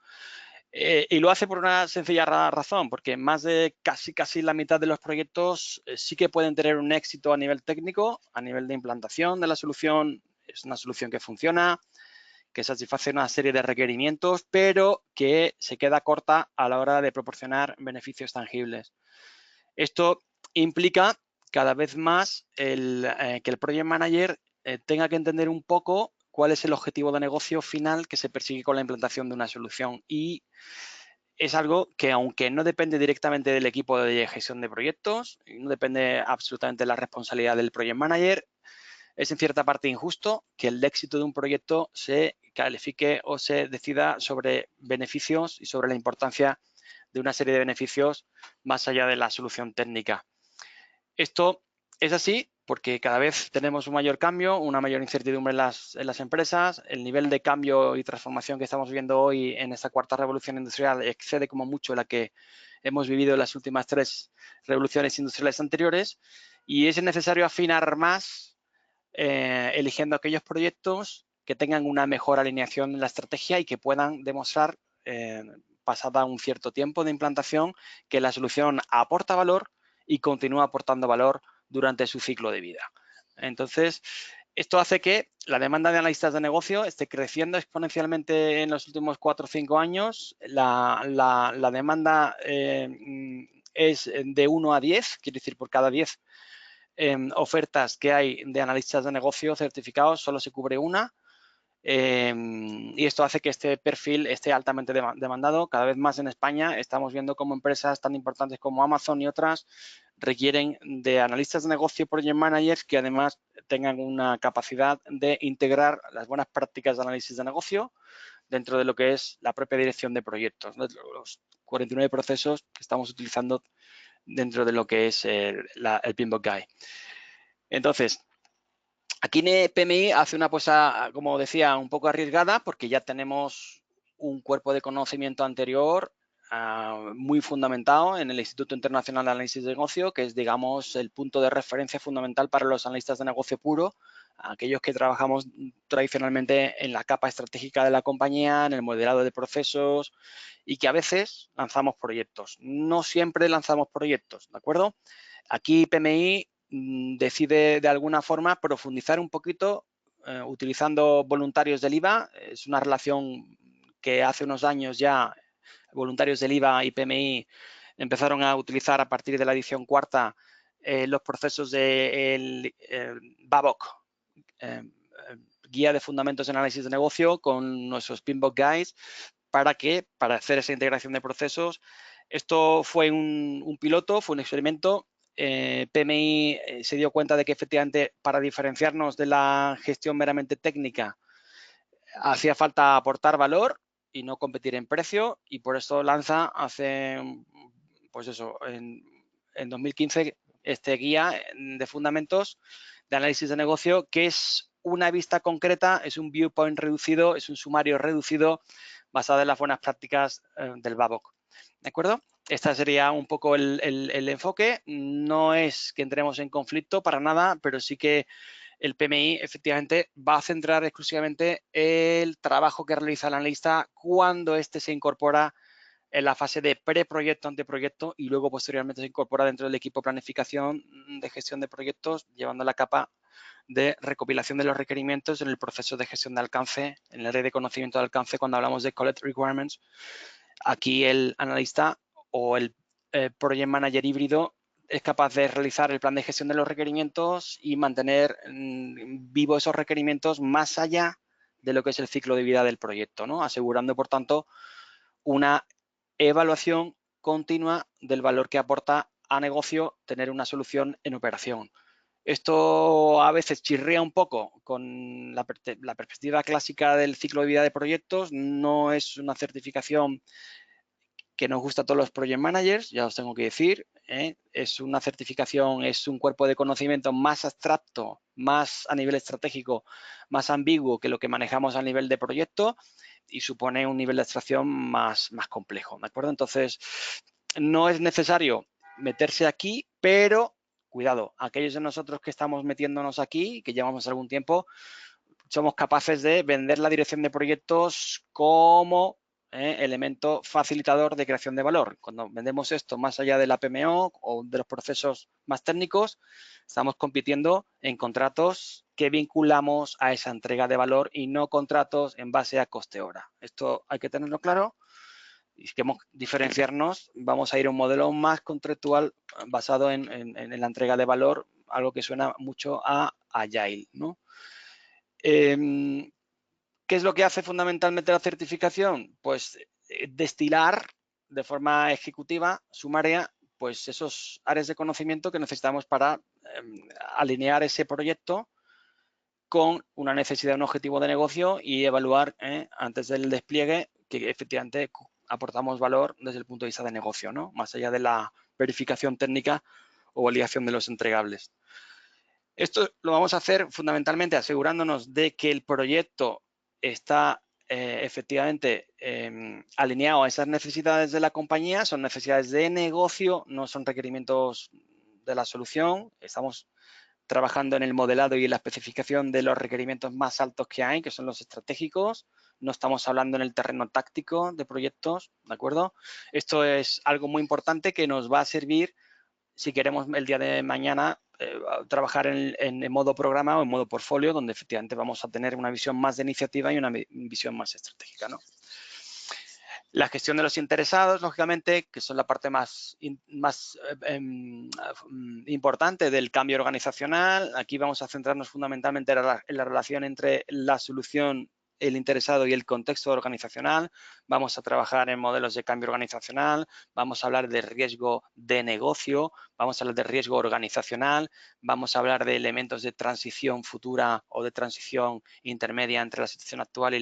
Y lo hace por una sencilla razón, porque más de casi la mitad de los proyectos sí que pueden tener un éxito a nivel técnico, a nivel de implantación de la solución. Es una solución que funciona, que satisface una serie de requerimientos, pero que se queda corta a la hora de proporcionar beneficios tangibles. Esto implica cada vez más que el Project Manager tenga que entender un poco cuál es el objetivo de negocio final que se persigue con la implantación de una solución. Y es algo que, aunque no depende directamente del equipo de gestión de proyectos, no depende absolutamente de la responsabilidad del Project Manager, es en cierta parte injusto que el éxito de un proyecto se califique o se decida sobre beneficios y sobre la importancia de una serie de beneficios más allá de la solución técnica. Esto es así porque cada vez tenemos un mayor cambio, una mayor incertidumbre en las empresas. El nivel de cambio y transformación que estamos viviendo hoy en esta cuarta revolución industrial excede como mucho la que hemos vivido en las últimas 3 revoluciones industriales anteriores, y es necesario afinar más eligiendo aquellos proyectos que tengan una mejor alineación en la estrategia y que puedan demostrar, pasada un cierto tiempo de implantación, que la solución aporta valor y continúa aportando valor durante su ciclo de vida. Entonces, esto hace que la demanda de analistas de negocio esté creciendo exponencialmente en los últimos 4 o 5 años. La demanda es de 1 a 10, quiere decir por cada 10 ofertas que hay de analistas de negocio certificados, solo se cubre una. Y esto hace que este perfil esté altamente demandado. Cada vez más en España estamos viendo cómo empresas tan importantes como Amazon y otras requieren de analistas de negocio, project managers, que además tengan una capacidad de integrar las buenas prácticas de análisis de negocio dentro de lo que es la propia dirección de proyectos, ¿no? Los 49 procesos que estamos utilizando dentro de lo que es el PMBOK Guide. Entonces, aquí PMI hace una cosa, como decía, un poco arriesgada, porque ya tenemos un cuerpo de conocimiento anterior muy fundamentado en el Instituto Internacional de Análisis de Negocio, que es, digamos, el punto de referencia fundamental para los analistas de negocio puro, aquellos que trabajamos tradicionalmente en la capa estratégica de la compañía, en el modelado de procesos, y que a veces lanzamos proyectos. No siempre lanzamos proyectos, ¿de acuerdo? Aquí PMI decide de alguna forma profundizar un poquito utilizando voluntarios del IVA. Es una relación que hace unos años ya voluntarios del IVA y PMI empezaron a utilizar a partir de la edición cuarta los procesos del BABOK, Guía de Fundamentos de Análisis de Negocio, con nuestros PMBOK Guides, para hacer esa integración de procesos. Esto fue un piloto, fue un experimento. PMI se dio cuenta de que efectivamente para diferenciarnos de la gestión meramente técnica hacía falta aportar valor y no competir en precio, y por eso lanza pues eso, en 2015 este guía de fundamentos de análisis de negocio, que es una vista concreta, es un viewpoint reducido, es un sumario reducido basado en las buenas prácticas del BABOK. ¿De acuerdo? Este sería un poco el enfoque. No es que entremos en conflicto para nada, pero sí que el PMI efectivamente va a centrar exclusivamente el trabajo que realiza el analista cuando éste se incorpora en la fase de preproyecto, anteproyecto, y luego posteriormente se incorpora dentro del equipo de planificación de gestión de proyectos, llevando la capa de recopilación de los requerimientos en el proceso de gestión de alcance, en la red de conocimiento de alcance. Cuando hablamos de Collect Requirements, aquí el analista o el project manager híbrido es capaz de realizar el plan de gestión de los requerimientos y mantener vivo esos requerimientos más allá de lo que es el ciclo de vida del proyecto, ¿no? Asegurando, por tanto, una evaluación continua del valor que aporta a negocio tener una solución en operación. Esto a veces chirría un poco con la perspectiva clásica del ciclo de vida de proyectos. No es una certificación que nos gusta a todos los project managers, ya os tengo que decir. Es una certificación, es un cuerpo de conocimiento más abstracto, más a nivel estratégico, más ambiguo que lo que manejamos a nivel de proyecto, y supone un nivel de abstracción más complejo, ¿de acuerdo? Entonces, no es necesario meterse aquí, pero cuidado, aquellos de nosotros que estamos metiéndonos aquí, que llevamos algún tiempo, somos capaces de vender la dirección de proyectos como elemento facilitador de creación de valor. Cuando vendemos esto más allá de la PMO o de los procesos más técnicos, estamos compitiendo en contratos que vinculamos a esa entrega de valor y no contratos en base a coste hora. Esto hay que tenerlo claro y si queremos diferenciarnos, vamos a ir a un modelo más conceptual basado en la entrega de valor, algo que suena mucho a Agile, ¿no? ¿Qué es lo que hace fundamentalmente la certificación? Pues destilar de forma ejecutiva, sumaria, pues esos áreas de conocimiento que necesitamos para alinear ese proyecto con una necesidad, un objetivo de negocio y evaluar antes del despliegue que efectivamente aportamos valor desde el punto de vista de negocio, ¿no? Más allá de la verificación técnica o validación de los entregables. Esto lo vamos a hacer fundamentalmente asegurándonos de que el proyecto está efectivamente alineado a esas necesidades de la compañía, son necesidades de negocio, no son requerimientos de la solución. Estamos trabajando en el modelado y en la especificación de los requerimientos más altos que hay, que son los estratégicos. No estamos hablando en el terreno táctico de proyectos, ¿de acuerdo? Esto es algo muy importante que nos va a servir si queremos el día de mañana trabajar en modo programa o en modo portfolio, donde efectivamente vamos a tener una visión más de iniciativa y una visión más estratégica, ¿no? La gestión de los interesados, lógicamente, que son la parte más importante del cambio organizacional. Aquí vamos a centrarnos fundamentalmente en la relación entre la solución, el interesado y el contexto organizacional. Vamos a trabajar en modelos de cambio organizacional, vamos a hablar de riesgo de negocio, vamos a hablar de riesgo organizacional, vamos a hablar de elementos de transición futura o de transición intermedia entre la situación actual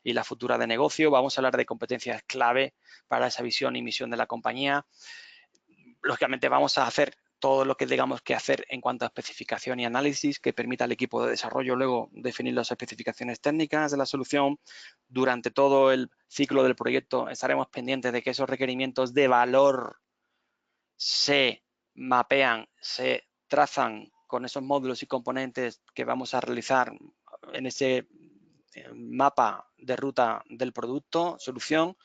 y la futura de negocio. Vamos a hablar de competencias clave para esa visión y misión de la compañía. Lógicamente vamos a hacer todo lo que tengamos que hacer en cuanto a especificación y análisis que permita al equipo de desarrollo luego definir las especificaciones técnicas de la solución. Durante todo el ciclo del proyecto estaremos pendientes de que esos requerimientos de valor se mapean, se trazan con esos módulos y componentes que vamos a realizar en ese mapa de ruta del producto, solución,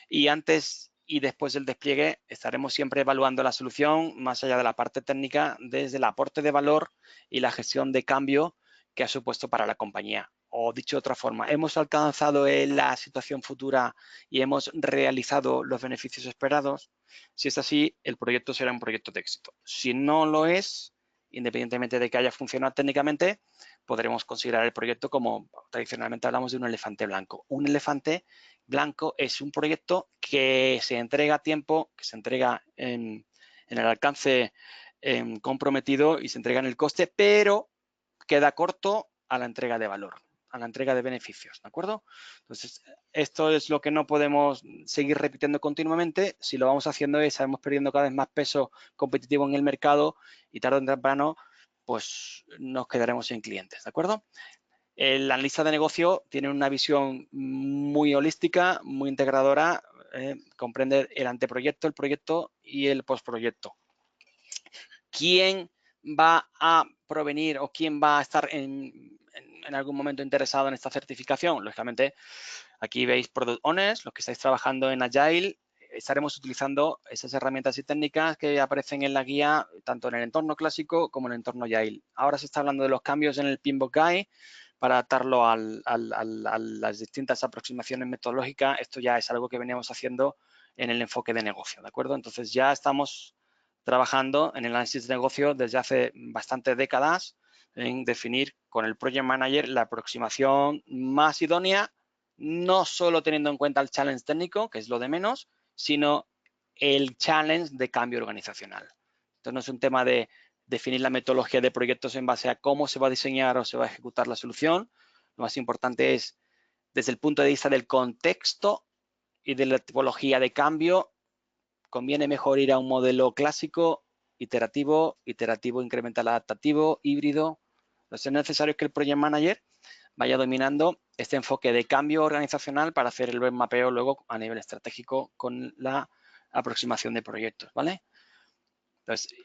y antes y después del despliegue estaremos siempre evaluando la solución más allá de la parte técnica desde el aporte de valor y la gestión de cambio que ha supuesto para la compañía. O dicho de otra forma, ¿hemos alcanzado la situación futura y hemos realizado los beneficios esperados? Si es así, el proyecto será un proyecto de éxito. Si no lo es, independientemente de que haya funcionado técnicamente, podremos considerar el proyecto como tradicionalmente hablamos de un elefante blanco. Un elefante blanco es un proyecto que se entrega a tiempo, que se entrega en el alcance comprometido y se entrega en el coste, pero queda corto a la entrega de valor, a la entrega de beneficios, ¿de acuerdo? Entonces, esto es lo que no podemos seguir repitiendo continuamente. Si lo vamos haciendo estaremos perdiendo cada vez más peso competitivo en el mercado y tarde o temprano pues nos quedaremos sin clientes, ¿de acuerdo? El analista de negocio tiene una visión muy holística, muy integradora, comprende el anteproyecto, el proyecto y el postproyecto. ¿Quién va a provenir o quién va a estar en algún momento interesado en esta certificación? Lógicamente, aquí veis Product Owners, los que estáis trabajando en Agile, estaremos utilizando esas herramientas y técnicas que aparecen en la guía, tanto en el entorno clásico como en el entorno Agile. Ahora se está hablando de los cambios en el PMBOK Guide para adaptarlo a las distintas aproximaciones metodológicas. Esto ya es algo que veníamos haciendo en el enfoque de negocio, ¿de acuerdo? Entonces ya estamos trabajando en el análisis de negocio desde hace bastantes décadas en definir con el Project Manager la aproximación más idónea, no solo teniendo en cuenta el challenge técnico, que es lo de menos, sino el challenge de cambio organizacional. Entonces no es un tema de definir la metodología de proyectos en base a cómo se va a diseñar o se va a ejecutar la solución. Lo más importante es, desde el punto de vista del contexto y de la tipología de cambio, conviene mejor ir a un modelo clásico, iterativo, incremental adaptativo, híbrido. Entonces es necesario que el Project Manager vaya dominando este enfoque de cambio organizacional para hacer el buen mapeo luego a nivel estratégico con la aproximación de proyectos, ¿vale? Entonces,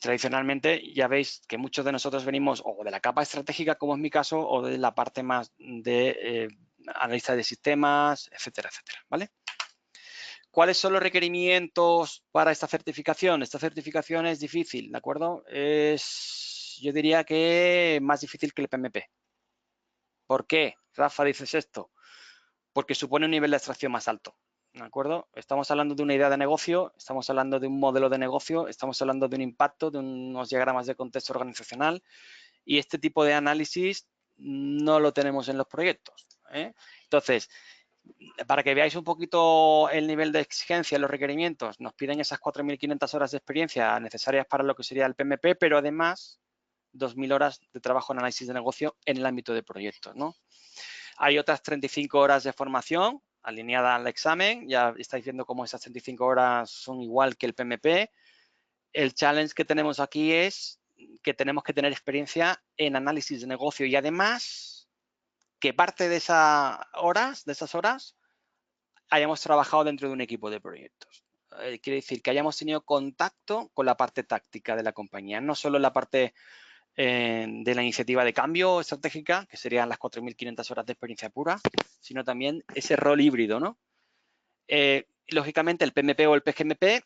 tradicionalmente ya veis que muchos de nosotros venimos o de la capa estratégica, como es mi caso, o de la parte más de analista de sistemas, etcétera, etcétera, ¿vale? ¿Cuáles son los requerimientos para esta certificación? Esta certificación es difícil, ¿de acuerdo? Yo diría que más difícil que el PMP. ¿Por qué, Rafa, dices esto? Porque supone un nivel de abstracción más alto. ¿de acuerdo? Estamos hablando de una idea de negocio, estamos hablando de un modelo de negocio, estamos hablando de un impacto, de unos diagramas de contexto organizacional, y este tipo de análisis no lo tenemos en los proyectos, ¿eh? Entonces, para que veáis un poquito el nivel de exigencia, los requerimientos, nos piden esas 4.500 horas de experiencia necesarias para lo que sería el PMP, pero además 2.000 horas de trabajo en análisis de negocio en el ámbito de proyectos, ¿no? Hay otras 35 horas de formación alineada al examen. Ya estáis viendo cómo esas 35 horas son igual que el PMP. El challenge que tenemos aquí es que tenemos que tener experiencia en análisis de negocio y además que parte de esas horas, hayamos trabajado dentro de un equipo de proyectos. Quiere decir que hayamos tenido contacto con la parte táctica de la compañía, no solo la parte de la iniciativa de cambio estratégica, que serían las 4.500 horas de experiencia pura, sino también ese rol híbrido, ¿no? Lógicamente, el PMP o el PGMP,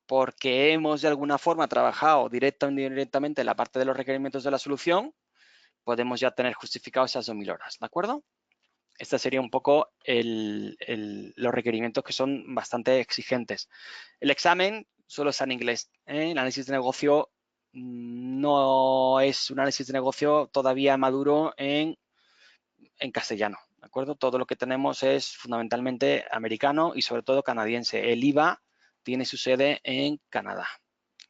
porque hemos de alguna forma trabajado directa o indirectamente en la parte de los requerimientos de la solución, podemos ya tener justificado esas 2.000 horas, ¿de acuerdo? Este sería un poco los requerimientos que son bastante exigentes. El examen solo está en inglés, ¿eh? El análisis de negocio no es un análisis de negocio todavía maduro en castellano, ¿de acuerdo? Todo lo que tenemos es fundamentalmente americano y sobre todo canadiense. El IVA tiene su sede en Canadá,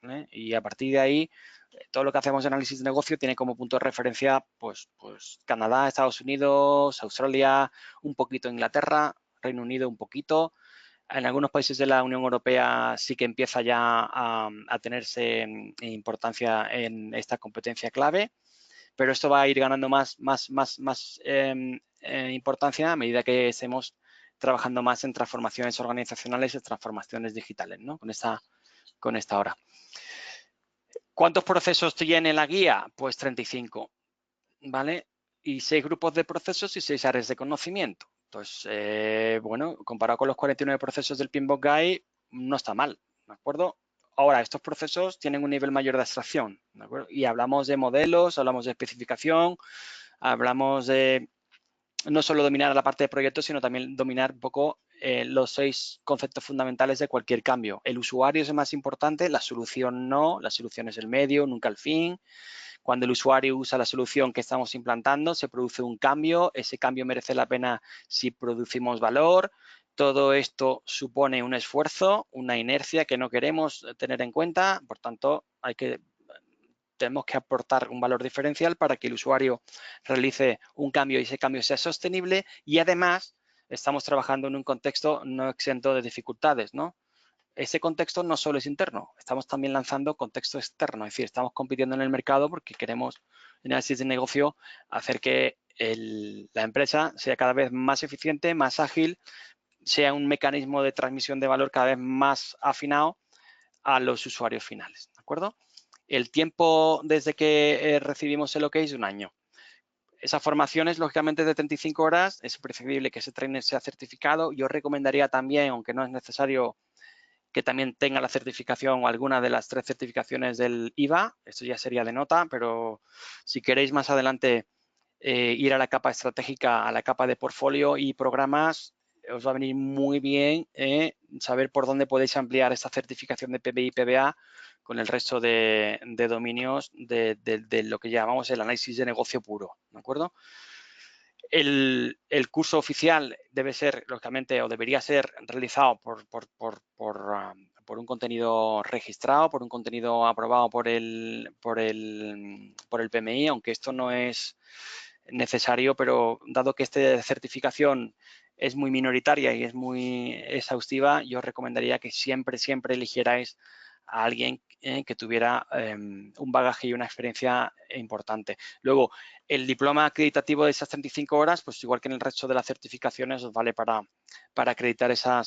¿eh? Y a partir de ahí, todo lo que hacemos de análisis de negocio tiene como punto de referencia pues Canadá, Estados Unidos, Australia, un poquito Inglaterra, Reino Unido un poquito. En algunos países de la Unión Europea sí que empieza ya a tenerse importancia en esta competencia clave, pero esto va a ir ganando más importancia a medida que estemos trabajando más en transformaciones organizacionales y transformaciones digitales, ¿no? Con esta hora. ¿Cuántos procesos tiene la guía? Pues 35, ¿vale? Y 6 grupos de procesos y 6 áreas de conocimiento. Entonces, bueno, comparado con los 49 procesos del PMBOK Guide, no está mal, ¿de acuerdo? Ahora, estos procesos tienen un nivel mayor de abstracción, ¿de acuerdo? Y hablamos de modelos, hablamos de especificación, hablamos de no solo dominar la parte de proyectos, sino también dominar un poco los 6 conceptos fundamentales de cualquier cambio. El usuario es el más importante, la solución no, la solución es el medio, nunca el fin. Cuando el usuario usa la solución que estamos implantando, se produce un cambio. Ese cambio merece la pena si producimos valor. Todo esto supone un esfuerzo, una inercia que no queremos tener en cuenta. Por tanto, tenemos que aportar un valor diferencial para que el usuario realice un cambio y ese cambio sea sostenible. Y además, estamos trabajando en un contexto no exento de dificultades, ¿no? Ese contexto no solo es interno, estamos también lanzando contexto externo, es decir, estamos compitiendo en el mercado porque queremos, en análisis de negocio, hacer que la empresa sea cada vez más eficiente, más ágil, sea un mecanismo de transmisión de valor cada vez más afinado a los usuarios finales, ¿de acuerdo? El tiempo desde que recibimos el OK es de 1 año. Esa formación es lógicamente de 35 horas, es imprescindible que ese trainer sea certificado. Yo recomendaría también, aunque no es necesario, que también tenga la certificación o alguna de las 3 certificaciones del IVA. Esto ya sería de nota, pero si queréis más adelante ir a la capa estratégica, a la capa de portfolio y programas, os va a venir muy bien saber por dónde podéis ampliar esta certificación de PBI y PBA con el resto de dominios de lo que llamamos el análisis de negocio puro, ¿de acuerdo? El curso oficial debe ser, lógicamente, o debería ser realizado por un contenido registrado, por un contenido aprobado por el PMI, aunque esto no es necesario, pero dado que esta certificación es muy minoritaria y es muy exhaustiva, yo recomendaría que siempre eligierais a alguien que tuviera un bagaje y una experiencia importante. Luego, el diploma acreditativo de esas 35 horas, pues igual que en el resto de las certificaciones, os vale para acreditar esa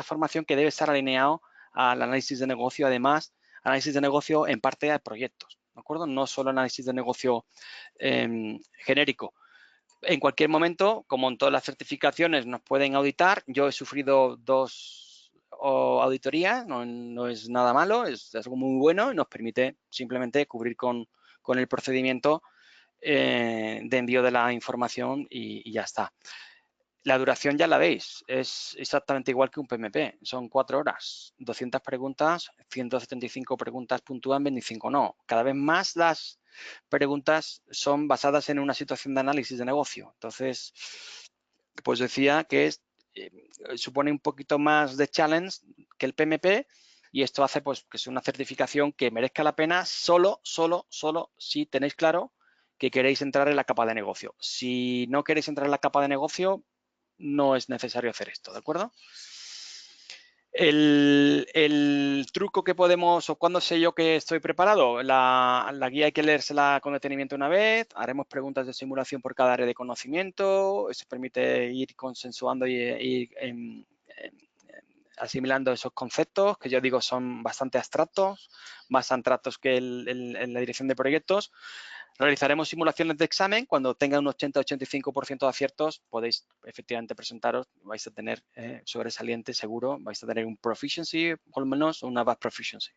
formación que debe estar alineado al análisis de negocio, además, análisis de negocio en parte de proyectos, ¿de acuerdo? No solo análisis de negocio genérico. En cualquier momento, como en todas las certificaciones, nos pueden auditar. Yo he sufrido 2 auditorías, no es nada malo, es algo muy bueno y nos permite simplemente cubrir con el procedimiento de envío de la información y ya está. La duración ya la veis, es exactamente igual que un PMP, son 4 horas, 200 preguntas, 175 preguntas puntúan, 25 no. Cada vez más las preguntas son basadas en una situación de análisis de negocio. Entonces, pues decía que supone un poquito más de challenge que el PMP y esto hace pues que sea una certificación que merezca la pena solo si tenéis claro que queréis entrar en la capa de negocio. Si no queréis entrar en la capa de negocio, no es necesario hacer esto, ¿de acuerdo? El truco que podemos, o cuándo sé yo que estoy preparado, la guía hay que leérsela con detenimiento una vez, haremos preguntas de simulación por cada área de conocimiento, eso permite ir consensuando y asimilando esos conceptos que yo digo son bastante abstractos, más abstractos que en la dirección de proyectos. Realizaremos simulaciones de examen. Cuando tenga un 80-85% de aciertos, podéis efectivamente presentaros. Vais a tener sobresaliente seguro. Vais a tener un proficiency, por lo menos una bad proficiency.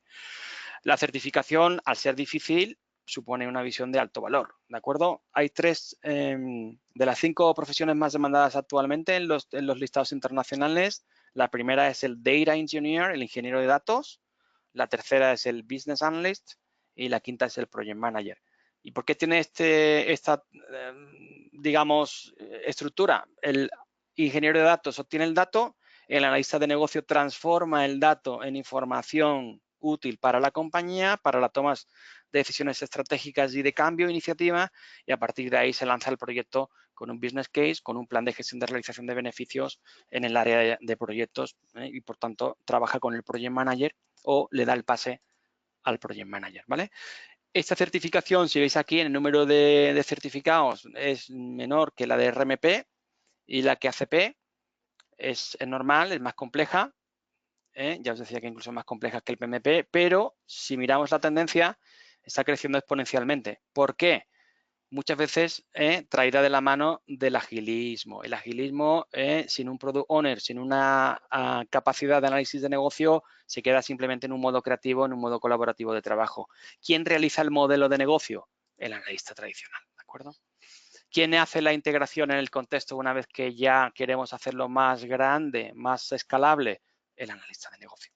La certificación, al ser difícil, supone una visión de alto valor. ¿De acuerdo? Hay 3 de las 5 profesiones más demandadas actualmente en los listados internacionales. La primera es el Data Engineer, el ingeniero de datos. La tercera es el Business Analyst. Y la quinta es el Project Manager. ¿Y por qué tiene esta, digamos, estructura? El ingeniero de datos obtiene el dato, el analista de negocio transforma el dato en información útil para la compañía, para la toma de decisiones estratégicas y de cambio, iniciativa, y a partir de ahí se lanza el proyecto con un business case, con un plan de gestión de realización de beneficios en el área de proyectos y, por tanto, trabaja con el project manager o le da el pase al project manager, ¿vale? Esta certificación, si veis aquí, en el número de certificados es menor que la de RMP y la que ACP es normal, es más compleja. Ya os decía que incluso es más compleja que el PMP, pero si miramos la tendencia, está creciendo exponencialmente. ¿Por qué? Muchas veces traída de la mano del agilismo. El agilismo, sin un product owner, sin una capacidad de análisis de negocio, se queda simplemente en un modo creativo, en un modo colaborativo de trabajo. ¿Quién realiza el modelo de negocio? El analista tradicional, ¿de acuerdo? ¿Quién hace la integración en el contexto una vez que ya queremos hacerlo más grande, más escalable? El analista de negocio.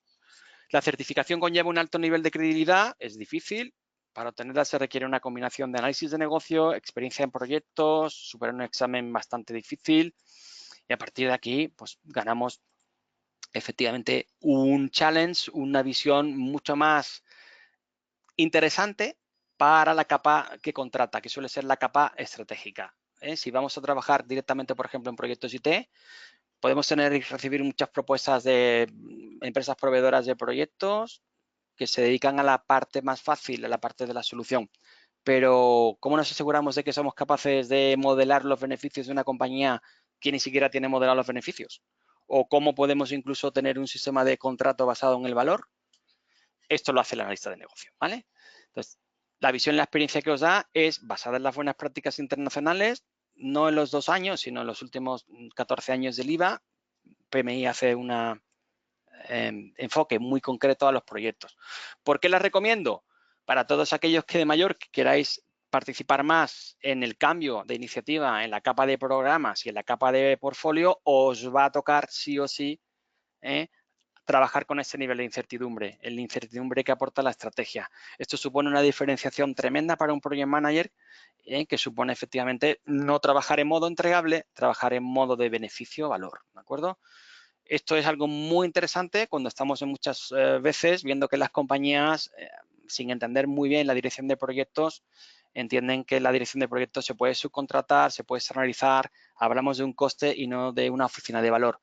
La certificación conlleva un alto nivel de credibilidad, es difícil. Para obtenerla se requiere una combinación de análisis de negocio, experiencia en proyectos, superar un examen bastante difícil y a partir de aquí pues ganamos efectivamente un challenge, una visión mucho más interesante para la capa que contrata, que suele ser la capa estratégica. Si vamos a trabajar directamente, por ejemplo, en proyectos IT, podemos tener y recibir muchas propuestas de empresas proveedoras de proyectos que se dedican a la parte más fácil, a la parte de la solución. Pero, ¿cómo nos aseguramos de que somos capaces de modelar los beneficios de una compañía que ni siquiera tiene modelados los beneficios? ¿O cómo podemos incluso tener un sistema de contrato basado en el valor? Esto lo hace el analista de negocio, ¿vale? Entonces, la visión y la experiencia que os da es basada en las buenas prácticas internacionales, no en los 2 años, sino en los últimos 14 años del IVA. PMI hace un enfoque muy concreto a los proyectos. ¿Por qué las recomiendo? Para todos aquellos que de mayor queráis participar más en el cambio de iniciativa en la capa de programas y en la capa de portfolio, os va a tocar sí o sí trabajar con ese nivel de incertidumbre, el incertidumbre que aporta la estrategia. Esto supone una diferenciación tremenda para un project manager que supone efectivamente no trabajar en modo entregable, trabajar en modo de beneficio-valor, ¿de acuerdo? Esto es algo muy interesante cuando estamos en muchas veces viendo que las compañías, sin entender muy bien la dirección de proyectos, entienden que la dirección de proyectos se puede subcontratar, se puede externalizar, hablamos de un coste y no de una oficina de valor.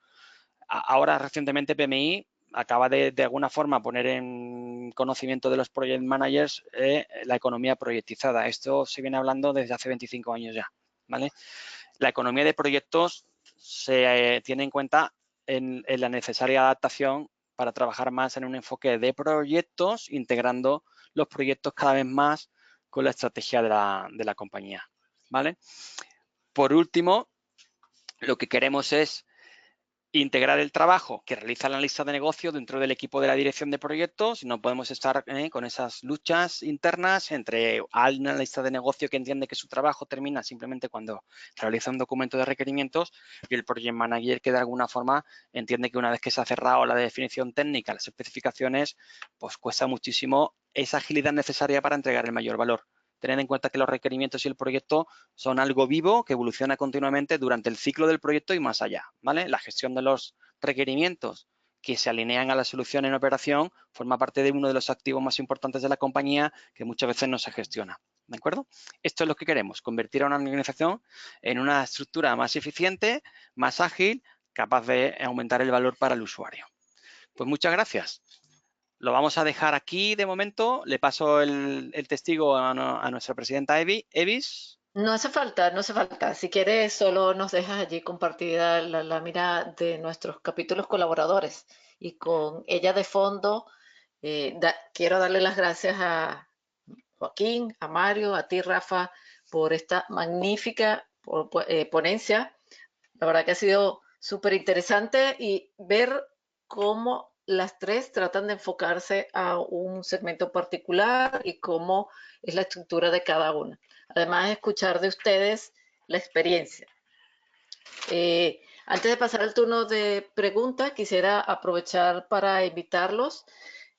Ahora, recientemente, PMI acaba de alguna forma poner en conocimiento de los project managers la economía proyectizada. Esto se viene hablando desde hace 25 años ya, ¿vale? La economía de proyectos se tiene en cuenta en la necesaria adaptación para trabajar más en un enfoque de proyectos, integrando los proyectos cada vez más con la estrategia de la compañía, ¿vale? Por último, lo que queremos es integrar el trabajo que realiza la lista de negocio dentro del equipo de la dirección de proyectos. No podemos estar con esas luchas internas entre alguien en la lista de negocio que entiende que su trabajo termina simplemente cuando realiza un documento de requerimientos y el project manager que de alguna forma entiende que una vez que se ha cerrado la definición técnica, las especificaciones, pues cuesta muchísimo esa agilidad necesaria para entregar el mayor valor. Tener en cuenta que los requerimientos y el proyecto son algo vivo que evoluciona continuamente durante el ciclo del proyecto y más allá, ¿vale? La gestión de los requerimientos que se alinean a la solución en operación forma parte de uno de los activos más importantes de la compañía que muchas veces no se gestiona, ¿de acuerdo? Esto es lo que queremos, convertir a una organización en una estructura más eficiente, más ágil, capaz de aumentar el valor para el usuario. Pues muchas gracias. Lo vamos a dejar aquí de momento. Le paso el testigo a nuestra presidenta Evis. No hace falta, no hace falta. Si quieres, solo nos dejas allí compartida la lámina de nuestros capítulos colaboradores. Y con ella de fondo, quiero darle las gracias a Joaquín, a Mario, a ti, Rafa, por esta magnífica ponencia. La verdad que ha sido súper interesante y ver cómo las tres tratan de enfocarse a un segmento particular y cómo es la estructura de cada una. Además, escuchar de ustedes la experiencia. Antes de pasar al turno de preguntas, quisiera aprovechar para invitarlos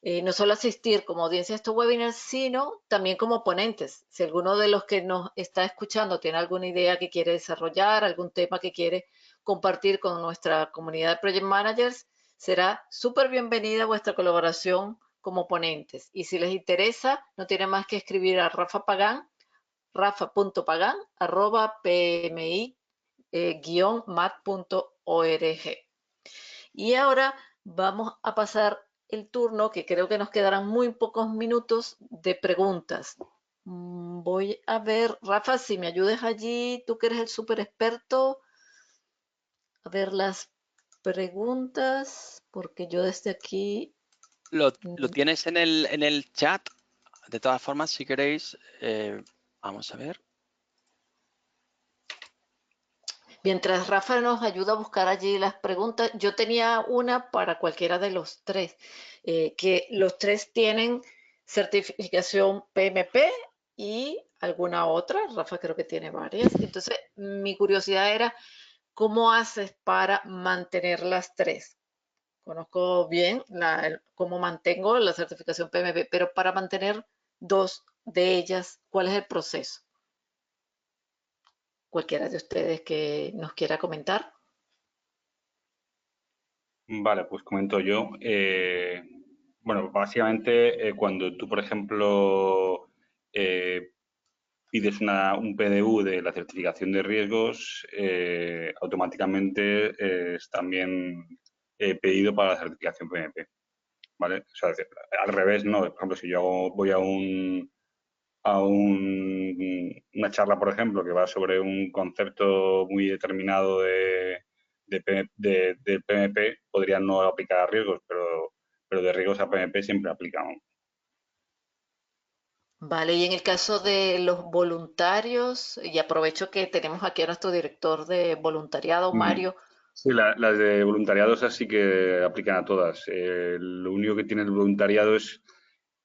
no solo asistir como audiencia a estos webinars, sino también como ponentes. Si alguno de los que nos está escuchando tiene alguna idea que quiere desarrollar, algún tema que quiere compartir con nuestra comunidad de Project Managers, será súper bienvenida vuestra colaboración como ponentes. Y si les interesa, no tienen más que escribir a Rafa Pagán, rafa.pagan@pmi-mat.org. Y ahora vamos a pasar el turno, que creo que nos quedarán muy pocos minutos, de preguntas. Voy a ver, Rafa, si me ayudes allí, tú que eres el súper experto, a ver las preguntas, porque yo desde aquí... Lo tienes en el chat. De todas formas, si queréis, vamos a ver. Mientras Rafa nos ayuda a buscar allí las preguntas, yo tenía una para cualquiera de los tres, que los tres tienen certificación PMP y alguna otra. Rafa creo que tiene varias. Entonces, mi curiosidad era, ¿cómo haces para mantener las tres? Conozco bien cómo mantengo la certificación PMP, pero para mantener dos de ellas, ¿cuál es el proceso? Cualquiera de ustedes que nos quiera comentar. Vale, pues comento yo. Bueno, básicamente cuando tú, por ejemplo, pides un PDU de la certificación de riesgos, automáticamente es también pedido para la certificación PMP. ¿Vale? O sea, al revés, no. Por ejemplo, si yo voy a una charla, por ejemplo, que va sobre un concepto muy determinado de PMP, podría no aplicar a riesgos, pero de riesgos a PMP siempre aplican. Vale, y en el caso de los voluntarios, y aprovecho que tenemos aquí a nuestro director de voluntariado, Mario. Sí, las de voluntariado así que aplican a todas. Lo único que tiene el voluntariado es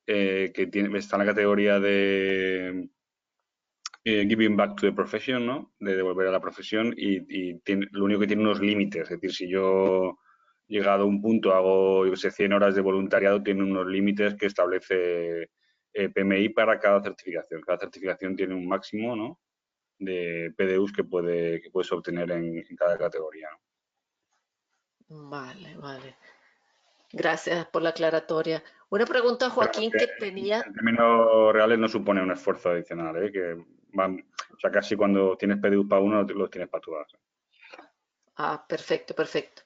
que está en la categoría de giving back to the profession, ¿no? De devolver a la profesión y lo único que tiene unos límites. Es decir, si yo llegado a un punto hago, yo sé, 100 horas de voluntariado, tiene unos límites que establece PMI para cada certificación. Cada certificación tiene un máximo, ¿no? De PDUs que puedes obtener en cada categoría, ¿no? Vale, vale. Gracias por la aclaratoria. Una pregunta, Joaquín, que tenía. En términos reales no supone un esfuerzo adicional, ¿eh? O sea, casi cuando tienes PDUs para uno, los tienes para todas. Ah, perfecto, perfecto.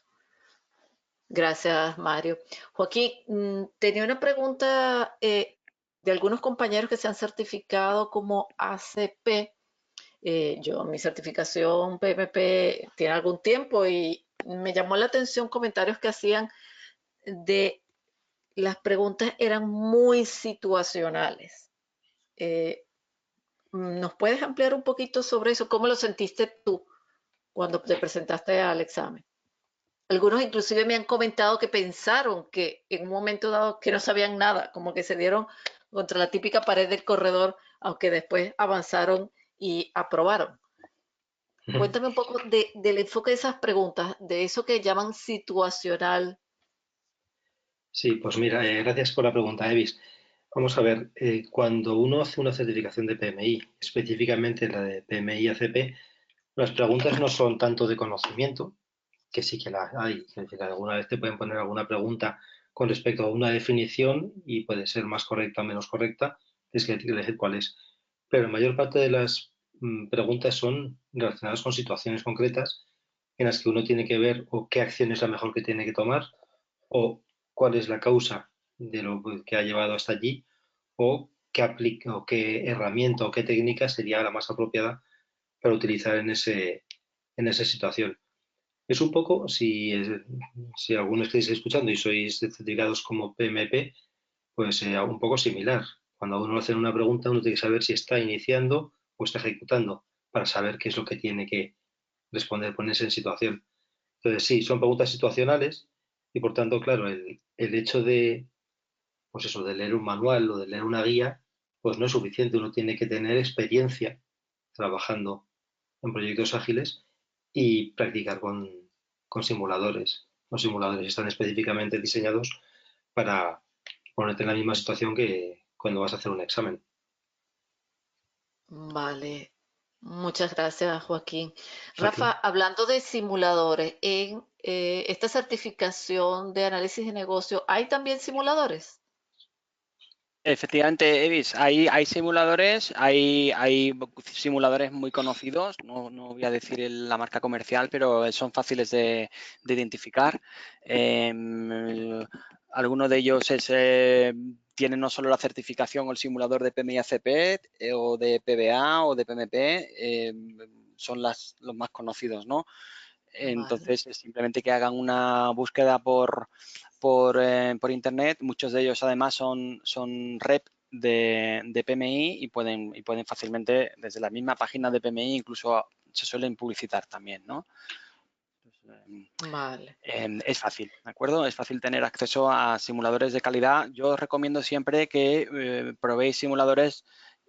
Gracias, Mario. Joaquín, tenía una pregunta de algunos compañeros que se han certificado como ACP. Mi certificación PMP tiene algún tiempo y me llamó la atención comentarios que hacían de las preguntas eran muy situacionales. ¿Nos puedes ampliar un poquito sobre eso? ¿Cómo lo sentiste tú cuando te presentaste al examen? Algunos inclusive me han comentado que pensaron que en un momento dado que no sabían nada, como que se dieron contra la típica pared del corredor, aunque después avanzaron y aprobaron. Cuéntame un poco del enfoque de esas preguntas, de eso que llaman situacional. Sí, pues mira, gracias por la pregunta, Evis. Vamos a ver, cuando uno hace una certificación de PMI, específicamente la de PMI ACP, las preguntas no son tanto de conocimiento, que sí que las hay, es decir, alguna vez te pueden poner alguna pregunta con respecto a una definición y puede ser más correcta o menos correcta, tienes que elegir cuál es. Pero la mayor parte de las preguntas son relacionadas con situaciones concretas en las que uno tiene que ver o qué acción es la mejor que tiene que tomar o cuál es la causa de lo que ha llevado hasta allí o o qué herramienta o qué técnica sería la más apropiada para utilizar en esa situación. Es un poco, si algunos estáis escuchando y sois certificados como PMP, pues un poco similar. Cuando a uno le hacen una pregunta, uno tiene que saber si está iniciando o está ejecutando para saber qué es lo que tiene que responder, ponerse en situación. Entonces, sí, son preguntas situacionales y por tanto, claro, el hecho de, pues eso, de leer un manual o de leer una guía, pues no es suficiente. Uno tiene que tener experiencia trabajando en proyectos ágiles y practicar con simuladores. Los simuladores están específicamente diseñados para ponerte en la misma situación que cuando vas a hacer un examen. Vale, muchas gracias, Joaquín. A ti. Rafa, hablando de simuladores, en esta certificación de análisis de negocio, ¿hay también simuladores? Efectivamente, Evis, hay simuladores, hay simuladores muy conocidos, no voy a decir la marca comercial, pero son fáciles de identificar. Algunos de ellos tienen no solo la certificación o el simulador de PMI-ACP o de PBA o de PMP, son los más conocidos, ¿no? Vale, Entonces, es simplemente que hagan una búsqueda por internet. Muchos de ellos, además, son rep de PMI y pueden fácilmente, desde la misma página de PMI, incluso se suelen publicitar también, ¿no? vale. Es fácil, ¿de acuerdo? Es fácil tener acceso a simuladores de calidad. Yo os recomiendo siempre que probéis simuladores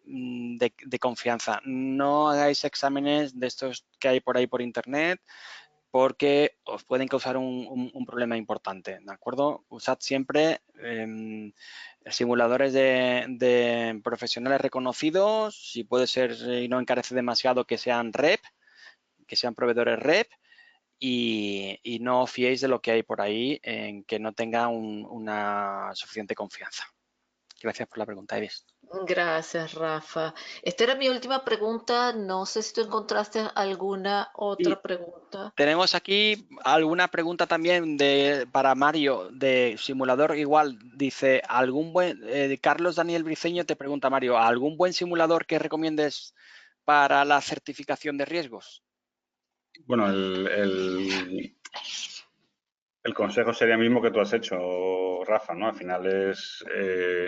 de confianza. No hagáis exámenes de estos que hay por ahí por internet, porque os pueden causar un problema importante, ¿de acuerdo? Usad siempre simuladores de profesionales reconocidos, si puede ser y no encarece demasiado, que sean REP, que sean proveedores REP, y no os fiéis de lo que hay por ahí en que no tenga una suficiente confianza. Gracias por la pregunta, Iris. Gracias, Rafa. Esta era mi última pregunta. No sé si tú encontraste alguna Y otra pregunta. tenemos aquí alguna pregunta también para Mario de simulador. Igual dice, Carlos Daniel Briceño te pregunta, Mario, ¿algún buen simulador que recomiendes para la certificación de riesgos? Bueno, el consejo sería el mismo que tú has hecho, Rafa, ¿no? Al final es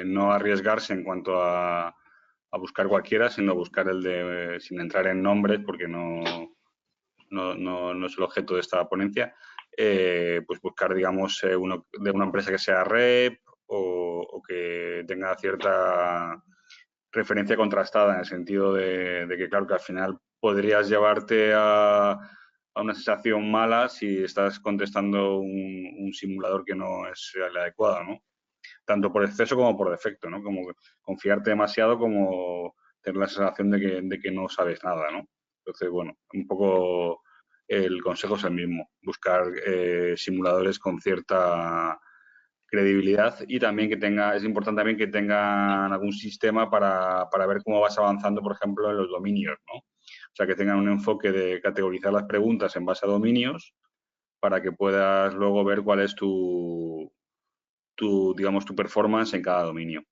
no arriesgarse en cuanto a buscar cualquiera, sino buscar el de, sin entrar en nombres, porque no es el objeto de esta ponencia, pues buscar, digamos, uno de una empresa que sea REP o que tenga cierta referencia contrastada en el sentido de que, claro, que al final podrías llevarte a una sensación mala si estás contestando un simulador que no es el adecuado, ¿no? Tanto por exceso como por defecto, ¿no? Como confiarte demasiado como tener la sensación de que no sabes nada, ¿no? Entonces, bueno, un poco el consejo es el mismo, buscar simuladores con cierta credibilidad y también es importante también que tengan algún sistema para ver cómo vas avanzando, por ejemplo, en los dominios, ¿no? O sea, que tengan un enfoque de categorizar las preguntas en base a dominios para que puedas luego ver cuál es digamos, tu performance en cada dominio.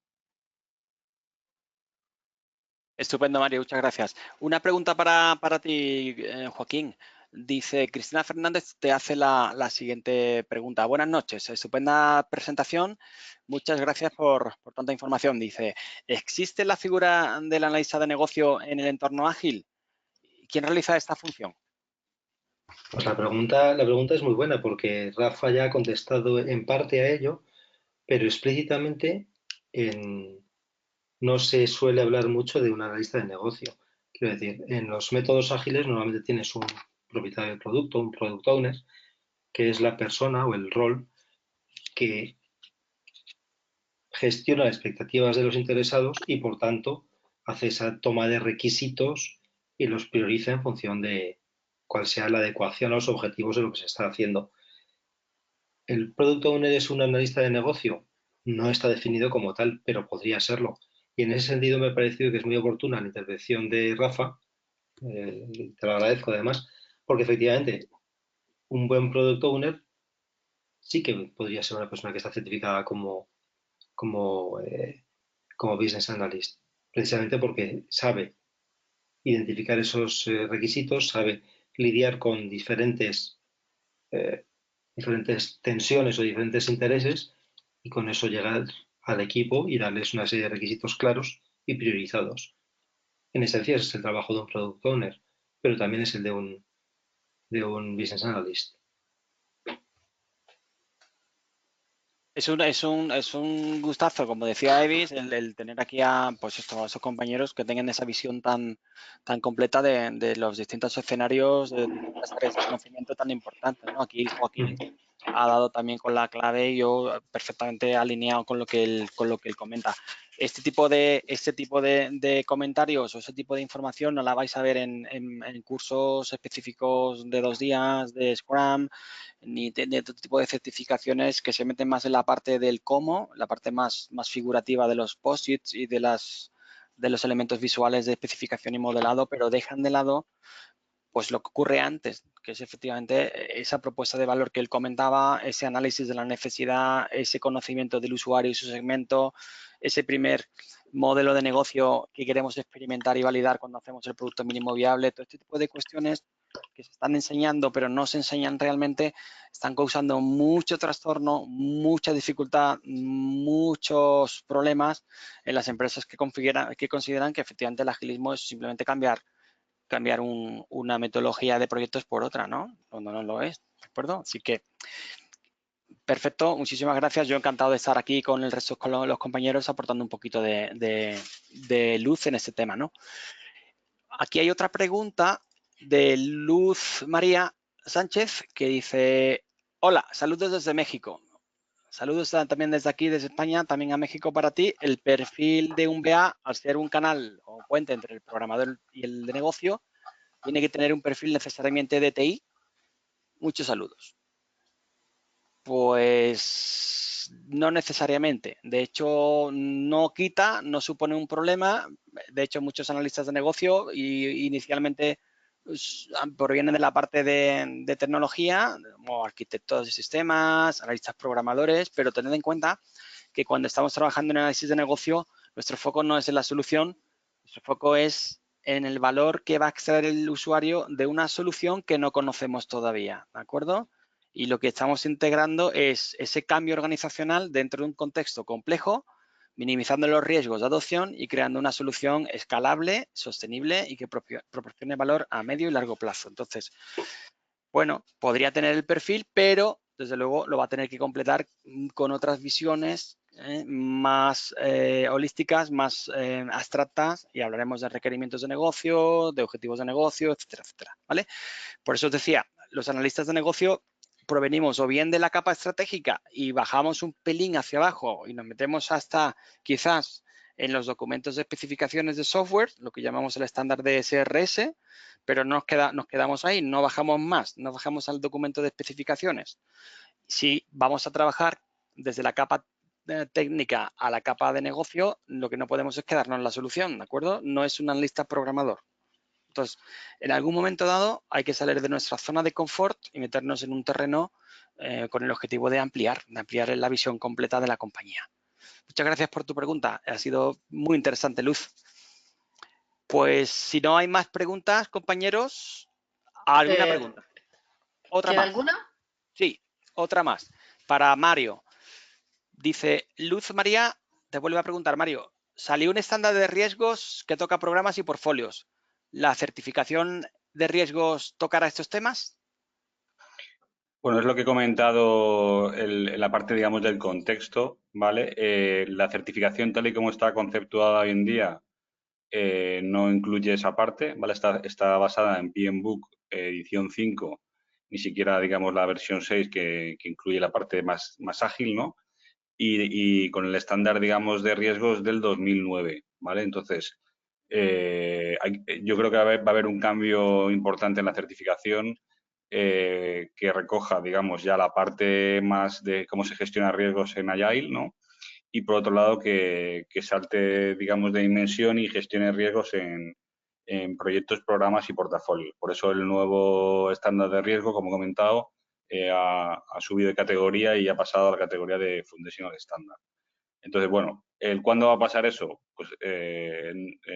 Estupendo, Mario, muchas gracias. Una pregunta para ti, Joaquín. Dice, Cristina Fernández te hace la siguiente pregunta. Buenas noches, estupenda presentación. Muchas gracias por tanta información. Dice, ¿existe la figura del analista de negocio en el entorno ágil? ¿Quién realiza esta función? Pues la pregunta es muy buena porque Rafa ya ha contestado en parte a ello, pero explícitamente no se suele hablar mucho de un analista de negocio. Quiero decir, en los métodos ágiles normalmente tienes un propietario del producto, un product owner, que es la persona o el rol que gestiona las expectativas de los interesados y, por tanto, hace esa toma de requisitos y los prioriza en función de cuál sea la adecuación a los objetivos de lo que se está haciendo. ¿El Product Owner es un analista de negocio? No está definido como tal, pero podría serlo. Y en ese sentido me ha parecido que es muy oportuna la intervención de Rafa, te lo agradezco además, porque efectivamente un buen Product Owner sí que podría ser una persona que está certificada como, eh, como Business Analyst, precisamente porque sabe identificar esos requisitos, sabe lidiar con diferentes tensiones o diferentes intereses y con eso llegar al equipo y darles una serie de requisitos claros y priorizados. En esencia ese es el trabajo de un Product Owner, pero también es el de un Business Analyst. Es un gustazo, como decía Evis, el tener aquí a pues esos compañeros que tengan esa visión tan completa de los distintos escenarios, de distintas áreas de conocimiento tan importantes, ¿no? Aquí Joaquín ha dado también con la clave y yo perfectamente alineado con lo que él comenta. Este tipo de comentarios o ese tipo de información no la vais a ver en cursos específicos de 2 días de Scrum, ni de otro tipo de certificaciones que se meten más en la parte del cómo, la parte más figurativa de los post-its y de los elementos visuales de especificación y modelado, pero dejan de lado pues lo que ocurre antes, que es efectivamente esa propuesta de valor que él comentaba, ese análisis de la necesidad, ese conocimiento del usuario y su segmento, ese primer modelo de negocio que queremos experimentar y validar cuando hacemos el producto mínimo viable. Todo este tipo de cuestiones que se están enseñando pero no se enseñan realmente están causando mucho trastorno, mucha dificultad, muchos problemas en las empresas que consideran que efectivamente el agilismo es simplemente cambiar una metodología de proyectos por otra, ¿no? Cuando no lo es, ¿de acuerdo? Así que, perfecto, muchísimas gracias. Yo encantado de estar aquí con el resto, con los compañeros, aportando un poquito de luz en este tema, ¿no? Aquí hay otra pregunta de Luz María Sánchez que dice: hola, saludos desde México. Saludos también desde aquí, desde España, también a México para ti. El perfil de un BA, al ser un canal o puente entre el programador y el de negocio, tiene que tener un perfil necesariamente de TI. Muchos saludos. Pues no necesariamente. De hecho, no quita, no supone un problema. De hecho, muchos analistas de negocio inicialmente provienen de la parte de tecnología, como arquitectos de sistemas, analistas programadores, pero tened en cuenta que cuando estamos trabajando en análisis de negocio, nuestro foco no es en la solución, nuestro foco es en el valor que va a extraer el usuario de una solución que no conocemos todavía, ¿de acuerdo? Y lo que estamos integrando es ese cambio organizacional dentro de un contexto complejo, minimizando los riesgos de adopción y creando una solución escalable, sostenible y que proporcione valor a medio y largo plazo. Entonces, bueno, podría tener el perfil, pero desde luego lo va a tener que completar con otras visiones más holísticas, más abstractas, y hablaremos de requerimientos de negocio, de objetivos de negocio, etcétera, etcétera, ¿vale? Por eso os decía, los analistas de negocio provenimos o bien de la capa estratégica y bajamos un pelín hacia abajo y nos metemos hasta quizás en los documentos de especificaciones de software, lo que llamamos el estándar de SRS, pero nos quedamos ahí, no bajamos más, no bajamos al documento de especificaciones. Si vamos a trabajar desde la capa técnica a la capa de negocio, lo que no podemos es quedarnos en la solución, ¿de acuerdo? No es un analista programador. Entonces, en algún momento dado hay que salir de nuestra zona de confort y meternos en un terreno con el objetivo de ampliar la visión completa de la compañía. Muchas gracias por tu pregunta. Ha sido muy interesante, Luz. Pues si no hay más preguntas, compañeros, ¿alguna pregunta? ¿Otra ¿Queda más? alguna? Sí, otra más. Para Mario. Dice, Luz María, te vuelve a preguntar, Mario, salió un estándar de riesgos que toca programas y portfolios. ¿La certificación de riesgos tocará estos temas? Bueno, es lo que he comentado en la parte, digamos, del contexto, ¿vale? La certificación tal y como está conceptuada hoy en día no incluye esa parte, ¿vale? Está basada en PMBOK edición 5, ni siquiera, digamos, la versión 6 que incluye la parte más ágil, ¿no? Y con el estándar, digamos, de riesgos del 2009, ¿vale? Entonces, yo creo que va a haber un cambio importante en la certificación que recoja, digamos, ya la parte más de cómo se gestiona riesgos en Agile, ¿no? Y por otro lado, que salte, digamos, de dimensión y gestione riesgos en proyectos, programas y portafolios. Por eso el nuevo estándar de riesgo, como he comentado, ha subido de categoría y ha pasado a la categoría de Foundational Standard. Entonces, bueno, ¿cuándo va a pasar eso? Pues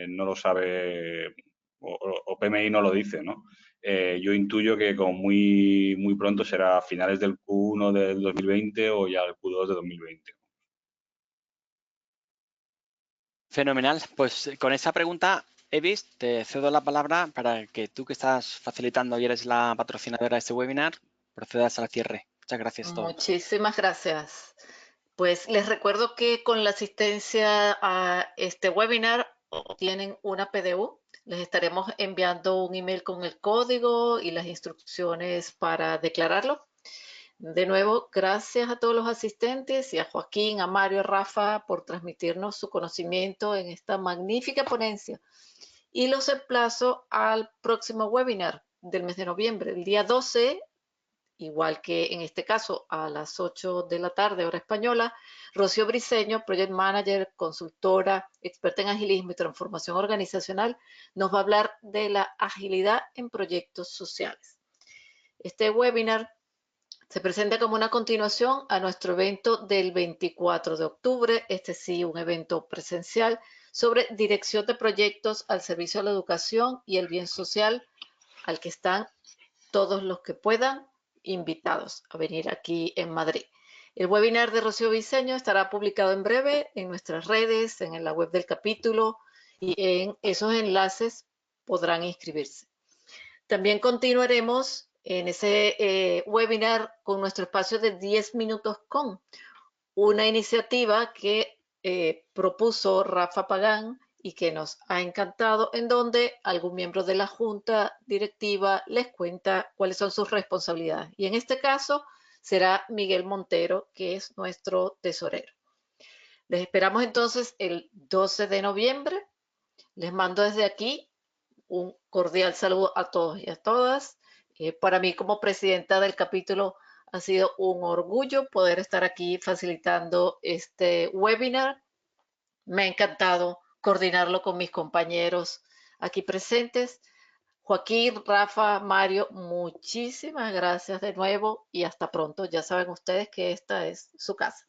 no lo sabe o PMI no lo dice, ¿no? Yo intuyo que como muy pronto será a finales del Q1 del 2020 o ya el Q2 de 2020. Fenomenal. Pues con esa pregunta, Evis, te cedo la palabra para que tú que estás facilitando y eres la patrocinadora de este webinar, procedas al cierre. Muchas gracias a todos. Muchísimas gracias. Pues les recuerdo que con la asistencia a este webinar tienen una PDU. Les estaremos enviando un email con el código y las instrucciones para declararlo. De nuevo, gracias a todos los asistentes y a Joaquín, a Mario, a Rafa por transmitirnos su conocimiento en esta magnífica ponencia. Y los emplazo al próximo webinar del mes de noviembre, el día 12, igual que en este caso a las 8 de la tarde, hora española. Rocío Briceño, Project Manager, consultora, experta en agilismo y transformación organizacional, nos va a hablar de la agilidad en proyectos sociales. Este webinar se presenta como una continuación a nuestro evento del 24 de octubre, este sí, un evento presencial sobre dirección de proyectos al servicio de la educación y el bien social, al que están todos los que puedan invitados a venir aquí en Madrid. El webinar de Rocío Briceño estará publicado en breve en nuestras redes, en la web del capítulo y en esos enlaces podrán inscribirse. También continuaremos en ese webinar con nuestro espacio de 10 minutos con una iniciativa que propuso Rafa Pagán y que nos ha encantado, en donde algún miembro de la junta directiva les cuenta cuáles son sus responsabilidades. Y en este caso será Miguel Montero, que es nuestro tesorero. Les esperamos entonces el 12 de noviembre. Les mando desde aquí un cordial saludo a todos y a todas. Para mí como presidenta del capítulo ha sido un orgullo poder estar aquí facilitando este webinar. Me ha encantado coordinarlo con mis compañeros aquí presentes. Joaquín, Rafa, Mario, muchísimas gracias de nuevo y hasta pronto. Ya saben ustedes que esta es su casa.